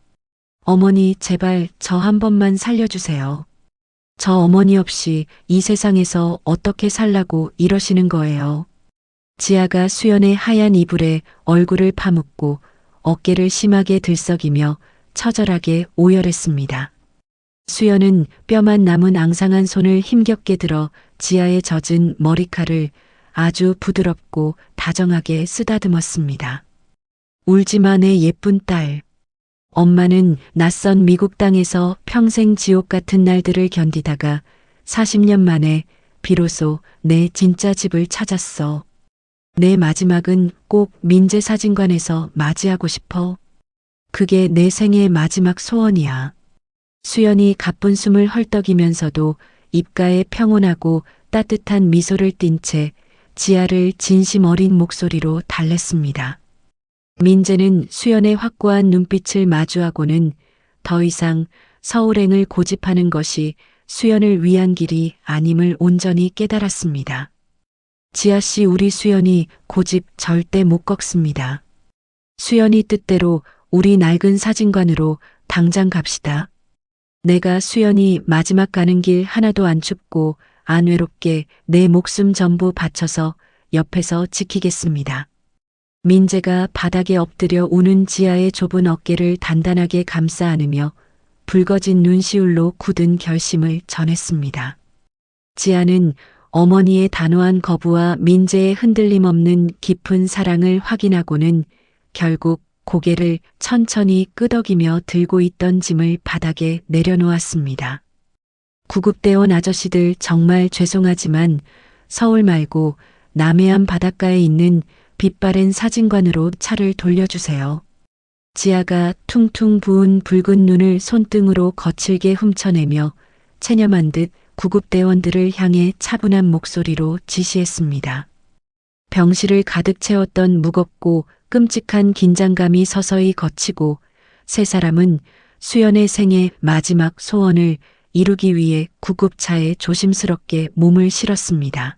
어머니, 제발 저 한 번만 살려주세요. 저 어머니 없이 이 세상에서 어떻게 살라고 이러시는 거예요. 지아가 수연의 하얀 이불에 얼굴을 파묻고 어깨를 심하게 들썩이며 처절하게 오열했습니다. 수연은 뼈만 남은 앙상한 손을 힘겹게 들어 지아의 젖은 머리칼을 아주 부드럽고 다정하게 쓰다듬었습니다. 울지마 내 예쁜 딸. 엄마는 낯선 미국 땅에서 평생 지옥 같은 날들을 견디다가 40년 만에 비로소 내 진짜 집을 찾았어. 내 마지막은 꼭 민재 사진관에서 맞이하고 싶어. 그게 내 생의 마지막 소원이야. 수연이 가쁜 숨을 헐떡이면서도 입가에 평온하고 따뜻한 미소를 띤 채 지아를 진심 어린 목소리로 달랬습니다. 민재는 수연의 확고한 눈빛을 마주하고는 더 이상 서울행을 고집하는 것이 수연을 위한 길이 아님을 온전히 깨달았습니다. 지아씨, 우리 수연이 고집 절대 못 꺾습니다. 수연이 뜻대로 우리 낡은 사진관으로 당장 갑시다. 내가 수연이 마지막 가는 길 하나도 안 춥고 안 외롭게 내 목숨 전부 바쳐서 옆에서 지키겠습니다. 민재가 바닥에 엎드려 우는 지아의 좁은 어깨를 단단하게 감싸 안으며 붉어진 눈시울로 굳은 결심을 전했습니다. 지아는 어머니의 단호한 거부와 민재의 흔들림 없는 깊은 사랑을 확인하고는 결국 고개를 천천히 끄덕이며 들고 있던 짐을 바닥에 내려놓았습니다. 구급대원 아저씨들 정말 죄송하지만 서울 말고 남해안 바닷가에 있는 빛바랜 사진관으로 차를 돌려주세요. 지아가 퉁퉁 부은 붉은 눈을 손등으로 거칠게 훔쳐내며 체념한 듯 구급대원들을 향해 차분한 목소리로 지시했습니다. 병실을 가득 채웠던 무겁고 끔찍한 긴장감이 서서히 걷히고 세 사람은 수연의 생애 마지막 소원을 이루기 위해 구급차에 조심스럽게 몸을 실었습니다.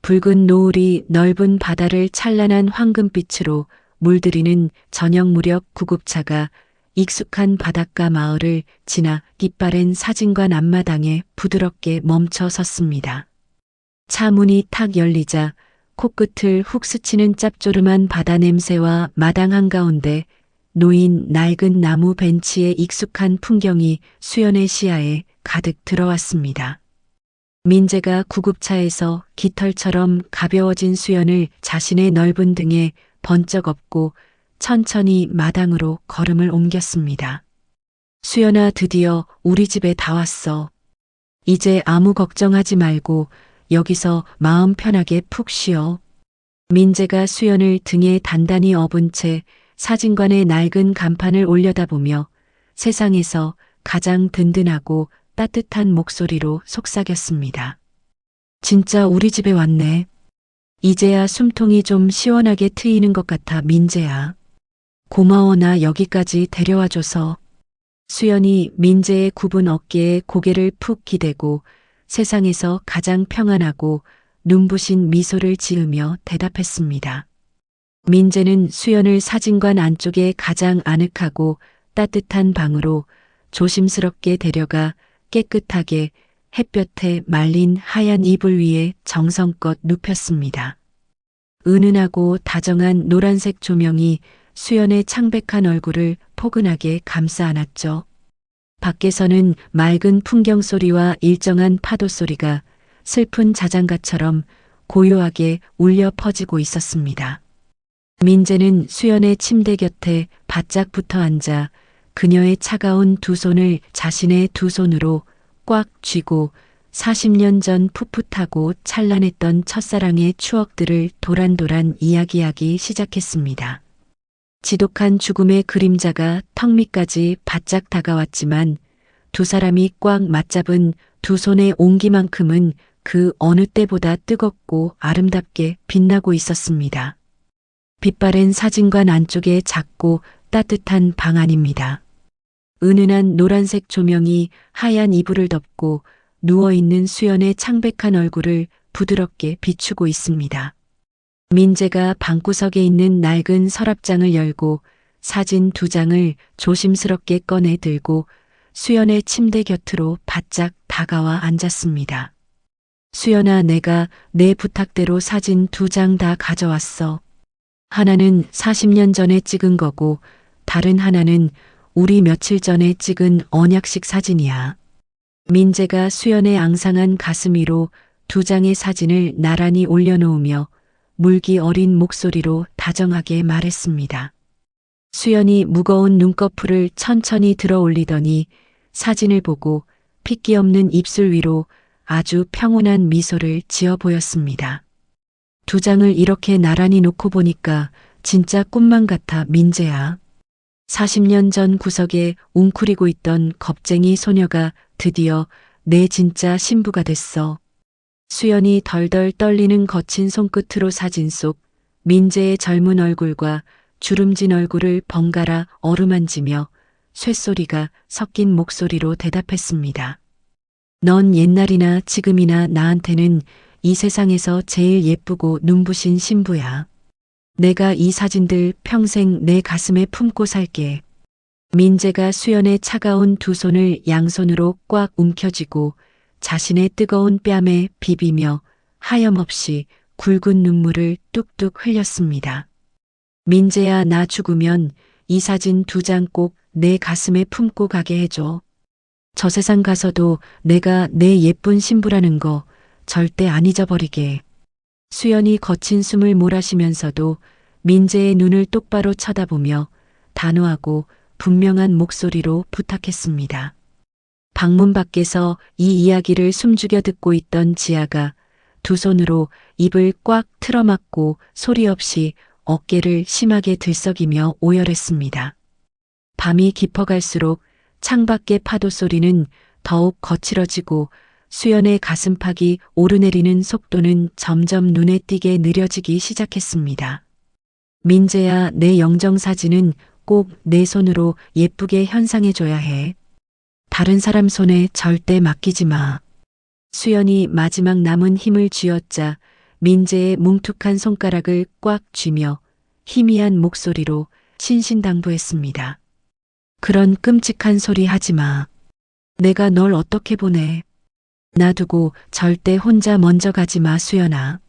붉은 노을이 넓은 바다를 찬란한 황금빛으로 물들이는 저녁 무렵 구급차가 익숙한 바닷가 마을을 지나 빛바랜 사진관 앞마당에 부드럽게 멈춰 섰습니다. 차 문이 탁 열리자 코끝을 훅 스치는 짭조름한 바다 냄새와 마당 한가운데 놓인 낡은 나무 벤치의 익숙한 풍경이 수연의 시야에 가득 들어왔습니다. 민재가 구급차에서 깃털처럼 가벼워진 수연을 자신의 넓은 등에 번쩍 업고 천천히 마당으로 걸음을 옮겼습니다. 수연아, 드디어 우리 집에 다 왔어. 이제 아무 걱정하지 말고 여기서 마음 편하게 푹 쉬어. 민재가 수연을 등에 단단히 업은 채 사진관의 낡은 간판을 올려다보며 세상에서 가장 든든하고 따뜻한 목소리로 속삭였습니다. 진짜 우리 집에 왔네. 이제야 숨통이 좀 시원하게 트이는 것 같아, 민재야. 고마워, 나 여기까지 데려와줘서. 수연이 민재의 굽은 어깨에 고개를 푹 기대고 세상에서 가장 평안하고 눈부신 미소를 지으며 대답했습니다. 민재는 수연을 사진관 안쪽에 가장 아늑하고 따뜻한 방으로 조심스럽게 데려가 깨끗하게 햇볕에 말린 하얀 이불 위에 정성껏 눕혔습니다. 은은하고 다정한 노란색 조명이 수연의 창백한 얼굴을 포근하게 감싸 안았죠. 밖에서는 맑은 풍경 소리와 일정한 파도 소리가 슬픈 자장가처럼 고요하게 울려 퍼지고 있었습니다. 민재는 수연의 침대 곁에 바짝 붙어 앉아 그녀의 차가운 두 손을 자신의 두 손으로 꽉 쥐고 40년 전 풋풋하고 찬란했던 첫사랑의 추억들을 도란도란 이야기하기 시작했습니다. 지독한 죽음의 그림자가 턱 밑까지 바짝 다가왔지만 두 사람이 꽉 맞잡은 두 손의 온기만큼은 그 어느 때보다 뜨겁고 아름답게 빛나고 있었습니다. 빛바랜 사진관 안쪽의 작고 따뜻한 방 안입니다. 은은한 노란색 조명이 하얀 이불을 덮고 누워있는 수연의 창백한 얼굴을 부드럽게 비추고 있습니다. 민재가 방구석에 있는 낡은 서랍장을 열고 사진 2장을 조심스럽게 꺼내 들고 수연의 침대 곁으로 바짝 다가와 앉았습니다. 수연아, 내가 내 부탁대로 사진 2장 다 가져왔어. 하나는 40년 전에 찍은 거고 다른 하나는 우리 며칠 전에 찍은 언약식 사진이야. 민재가 수연의 앙상한 가슴 위로 2장의 사진을 나란히 올려놓으며 물기 어린 목소리로 다정하게 말했습니다. 수연이 무거운 눈꺼풀을 천천히 들어 올리더니 사진을 보고 핏기 없는 입술 위로 아주 평온한 미소를 지어 보였습니다. 2장을 이렇게 나란히 놓고 보니까 진짜 꿈만 같아, 민재야. 40년 전 구석에 웅크리고 있던 겁쟁이 소녀가 드디어 내 진짜 신부가 됐어. 수연이 덜덜 떨리는 거친 손끝으로 사진 속 민재의 젊은 얼굴과 주름진 얼굴을 번갈아 어루만지며 쇳소리가 섞인 목소리로 대답했습니다. 넌 옛날이나 지금이나 나한테는 이 세상에서 제일 예쁘고 눈부신 신부야. 내가 이 사진들 평생 내 가슴에 품고 살게. 민재가 수연의 차가운 2 손을 양손으로 꽉 움켜쥐고 자신의 뜨거운 뺨에 비비며 하염없이 굵은 눈물을 뚝뚝 흘렸습니다. 민재야, 나 죽으면 이 사진 2장 꼭 내 가슴에 품고 가게 해줘. 저 세상 가서도 내가 내 예쁜 신부라는 거 절대 안 잊어버리게. 수연이 거친 숨을 몰아쉬면서도 민재의 눈을 똑바로 쳐다보며 단호하고 분명한 목소리로 부탁했습니다. 방문 밖에서 이 이야기를 숨죽여 듣고 있던 지아가 2 손으로 입을 꽉 틀어막고 소리 없이 어깨를 심하게 들썩이며 오열했습니다. 밤이 깊어갈수록 창밖의 파도 소리는 더욱 거칠어지고 수연의 가슴팍이 오르내리는 속도는 점점 눈에 띄게 느려지기 시작했습니다. 민재야, 내 영정사진은 꼭 내 손으로 예쁘게 현상해줘야 해. 다른 사람 손에 절대 맡기지 마. 수연이 마지막 남은 힘을 쥐어짜 민재의 뭉툭한 손가락을 꽉 쥐며 희미한 목소리로 신신당부했습니다. 그런 끔찍한 소리 하지 마. 내가 널 어떻게 보내. 놔두고 절대 혼자 먼저 가지 마, 수연아.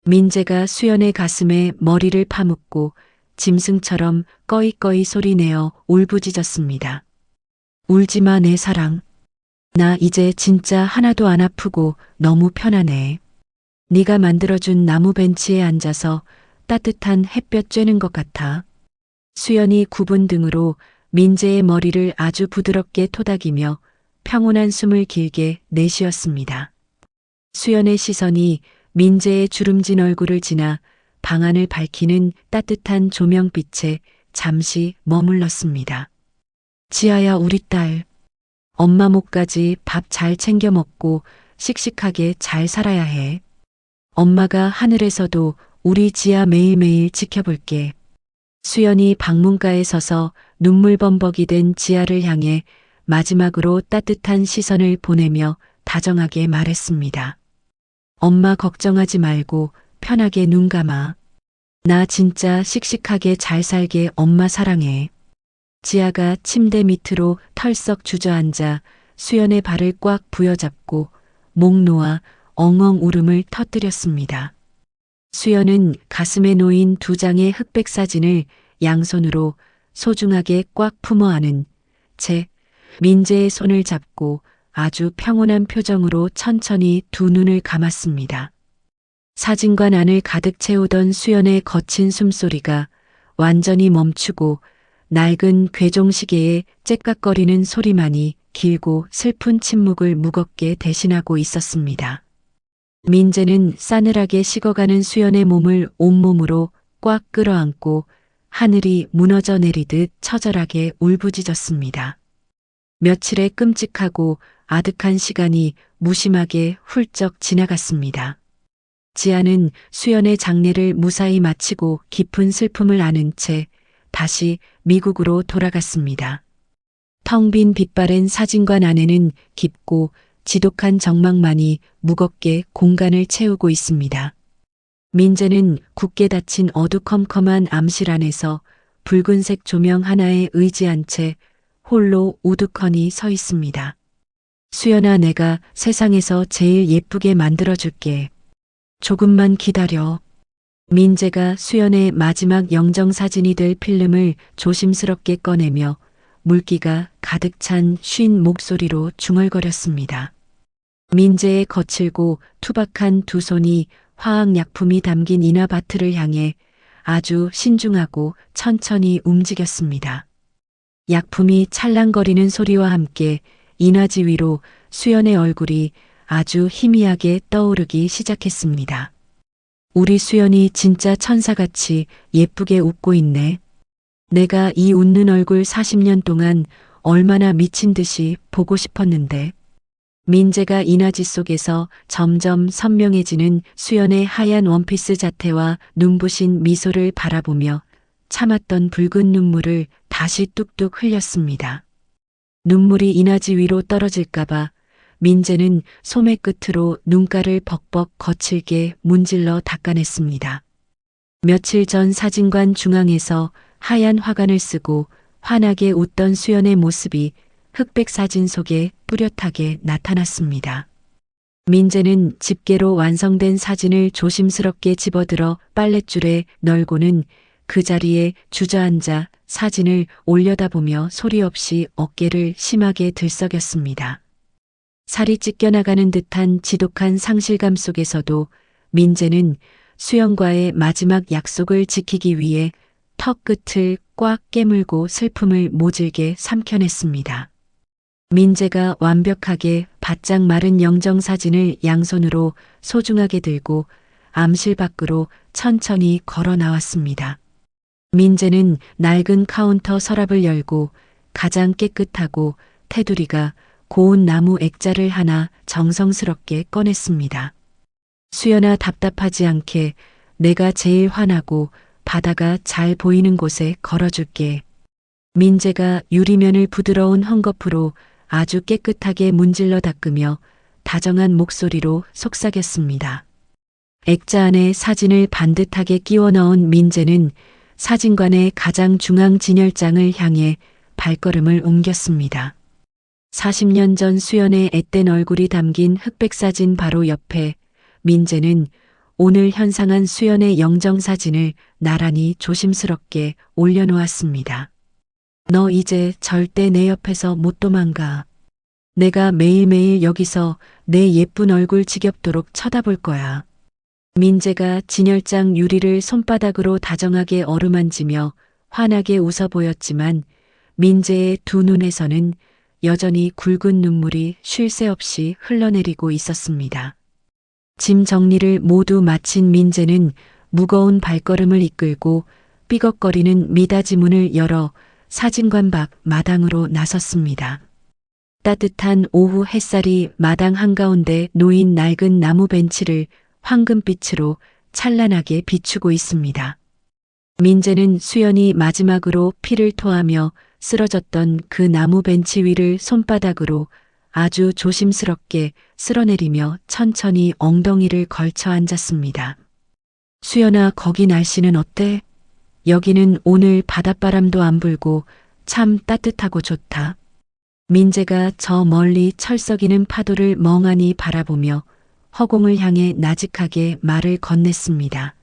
민재가 수연의 가슴에 머리를 파묻고 짐승처럼 꺼이꺼이 소리내어 울부짖었습니다. 울지 마, 내 사랑. 나 이제 진짜 하나도 안 아프고 너무 편하네. 네가 만들어준 나무 벤치에 앉아서 따뜻한 햇볕 쬐는 것 같아. 수연이 굽은 등으로 민재의 머리를 아주 부드럽게 토닥이며 평온한 숨을 길게 내쉬었습니다. 수연의 시선이 민재의 주름진 얼굴을 지나 방 안을 밝히는 따뜻한 조명빛에 잠시 머물렀습니다. 지아야, 우리 딸. 엄마 목까지 밥 잘 챙겨 먹고 씩씩하게 잘 살아야 해. 엄마가 하늘에서도 우리 지아 매일매일 지켜볼게. 수연이 방문가에 서서 눈물범벅이 된 지아를 향해 마지막으로 따뜻한 시선을 보내며 다정하게 말했습니다. 엄마 걱정하지 말고 편하게 눈 감아. 나 진짜 씩씩하게 잘 살게, 엄마 사랑해. 지아가 침대 밑으로 털썩 주저앉아 수연의 발을 꽉 부여잡고 목 놓아 엉엉 울음을 터뜨렸습니다. 수연은 가슴에 놓인 2장의 흑백 사진을 양손으로 소중하게 꽉 품어 안은 채 민재의 손을 잡고 아주 평온한 표정으로 천천히 2 눈을 감았습니다. 사진관 안을 가득 채우던 수연의 거친 숨소리가 완전히 멈추고 낡은 괴종시계의 째깍거리는 소리만이 길고 슬픈 침묵을 무겁게 대신하고 있었습니다. 민재는 싸늘하게 식어가는 수연의 몸을 온몸으로 꽉 끌어안고 하늘이 무너져 내리듯 처절하게 울부짖었습니다. 며칠의 끔찍하고 아득한 시간이 무심하게 훌쩍 지나갔습니다. 지아는 수연의 장례를 무사히 마치고 깊은 슬픔을 안은 채 다시 미국으로 돌아갔습니다. 텅 빈 빛바랜 사진관 안에는 깊고 지독한 정막만이 무겁게 공간을 채우고 있습니다. 민재는 굳게 닫힌 어두컴컴한 암실 안에서 붉은색 조명 하나에 의지한 채 홀로 우두커니 서 있습니다. 수연아, 내가 세상에서 제일 예쁘게 만들어줄게. 조금만 기다려. 민재가 수연의 마지막 영정사진이 될 필름을 조심스럽게 꺼내며 물기가 가득 찬 쉰 목소리로 중얼거렸습니다. 민재의 거칠고 투박한 두 손이 화학약품이 담긴 인화바트를 향해 아주 신중하고 천천히 움직였습니다. 약품이 찰랑거리는 소리와 함께 인화지 위로 수연의 얼굴이 아주 희미하게 떠오르기 시작했습니다. 우리 수연이 진짜 천사같이 예쁘게 웃고 있네. 내가 이 웃는 얼굴 40년 동안 얼마나 미친 듯이 보고 싶었는데. 민재가 인화지 속에서 점점 선명해지는 수연의 하얀 원피스 자태와 눈부신 미소를 바라보며 참았던 붉은 눈물을 다시 뚝뚝 흘렸습니다. 눈물이 인화지 위로 떨어질까봐 민재는 소매 끝으로 눈가를 벅벅 거칠게 문질러 닦아냈습니다. 며칠 전 사진관 중앙에서 하얀 화관을 쓰고 환하게 웃던 수연의 모습이 흑백 사진 속에 뚜렷하게 나타났습니다. 민재는 집게로 완성된 사진을 조심스럽게 집어들어 빨랫줄에 널고는 그 자리에 주저앉아 사진을 올려다보며 소리 없이 어깨를 심하게 들썩였습니다. 살이 찢겨나가는 듯한 지독한 상실감 속에서도 민재는 수연과의 마지막 약속을 지키기 위해 턱 끝을 꽉 깨물고 슬픔을 모질게 삼켜냈습니다. 민재가 완벽하게 바짝 마른 영정사진을 양손으로 소중하게 들고 암실 밖으로 천천히 걸어 나왔습니다. 민재는 낡은 카운터 서랍을 열고 가장 깨끗하고 테두리가 고운 나무 액자를 하나 정성스럽게 꺼냈습니다. 수연아, 답답하지 않게 내가 제일 환하고 바다가 잘 보이는 곳에 걸어줄게. 민재가 유리면을 부드러운 헝겊으로 아주 깨끗하게 문질러 닦으며 다정한 목소리로 속삭였습니다. 액자 안에 사진을 반듯하게 끼워 넣은 민재는 사진관의 가장 중앙 진열장을 향해 발걸음을 옮겼습니다. 40년 전 수연의 앳된 얼굴이 담긴 흑백 사진 바로 옆에 민재는 오늘 현상한 수연의 영정사진을 나란히 조심스럽게 올려놓았습니다. 너 이제 절대 내 옆에서 못 도망가. 내가 매일매일 여기서 내 예쁜 얼굴 지겹도록 쳐다볼 거야. 민재가 진열장 유리를 손바닥으로 다정하게 어루만지며 환하게 웃어 보였지만 민재의 두 눈에서는 여전히 굵은 눈물이 쉴 새 없이 흘러내리고 있었습니다. 짐 정리를 모두 마친 민재는 무거운 발걸음을 이끌고 삐걱거리는 미닫이 문을 열어 사진관 밖 마당으로 나섰습니다. 따뜻한 오후 햇살이 마당 한가운데 놓인 낡은 나무 벤치를 황금빛으로 찬란하게 비추고 있습니다. 민재는 수연이 마지막으로 피를 토하며 쓰러졌던 그 나무 벤치 위를 손바닥으로 아주 조심스럽게 쓸어내리며 천천히 엉덩이를 걸쳐 앉았습니다. 수연아, 거기 날씨는 어때? 여기는 오늘 바닷바람도 안 불고 참 따뜻하고 좋다. 민재가 저 멀리 철썩이는 파도를 멍하니 바라보며 허공을 향해 나직하게 말을 건넸습니다.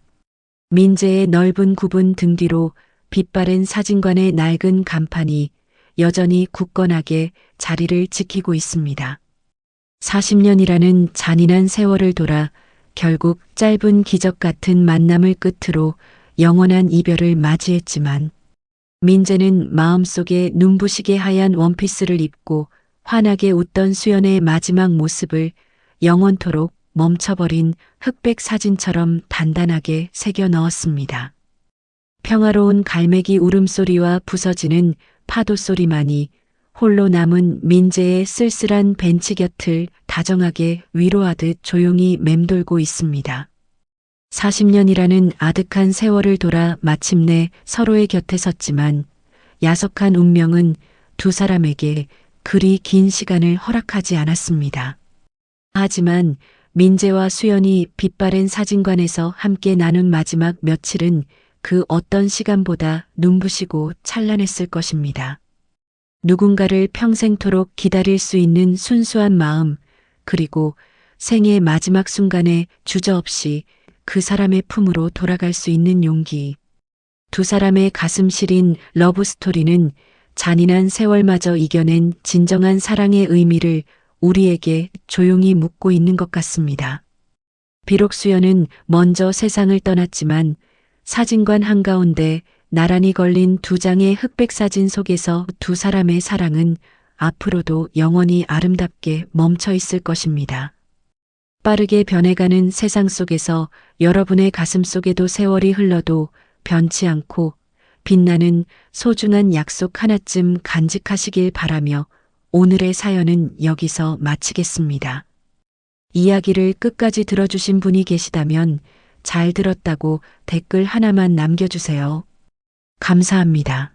민재의 넓은 굽은 등 뒤로 빛바랜 사진관의 낡은 간판이 여전히 굳건하게 자리를 지키고 있습니다. 40년이라는 잔인한 세월을 돌아 결국 짧은 기적 같은 만남을 끝으로 영원한 이별을 맞이했지만 민재는 마음속에 눈부시게 하얀 원피스를 입고 환하게 웃던 수연의 마지막 모습을 영원토록 멈춰버린 흑백 사진처럼 단단하게 새겨 넣었습니다. 평화로운 갈매기 울음소리와 부서지는 파도 소리만이 홀로 남은 민재의 쓸쓸한 벤치 곁을 다정하게 위로하듯 조용히 맴돌고 있습니다. 40년이라는 아득한 세월을 돌아 마침내 서로의 곁에 섰지만 야속한 운명은 두 사람에게 그리 긴 시간을 허락하지 않았습니다. 하지만 민재와 수연이 빛바랜 사진관에서 함께 나눈 마지막 며칠은 그 어떤 시간보다 눈부시고 찬란했을 것입니다. 누군가를 평생토록 기다릴 수 있는 순수한 마음, 그리고 생의 마지막 순간에 주저없이 그 사람의 품으로 돌아갈 수 있는 용기. 두 사람의 가슴 시린 러브 스토리는 잔인한 세월마저 이겨낸 진정한 사랑의 의미를 우리에게 조용히 묻고 있는 것 같습니다. 비록 수연은 먼저 세상을 떠났지만 사진관 한가운데 나란히 걸린 두 장의 흑백 사진 속에서 두 사람의 사랑은 앞으로도 영원히 아름답게 멈춰 있을 것입니다. 빠르게 변해가는 세상 속에서 여러분의 가슴 속에도 세월이 흘러도 변치 않고 빛나는 소중한 약속 하나쯤 간직하시길 바라며 오늘의 사연은 여기서 마치겠습니다. 이야기를 끝까지 들어주신 분이 계시다면 잘 들었다고 댓글 하나만 남겨주세요. 감사합니다.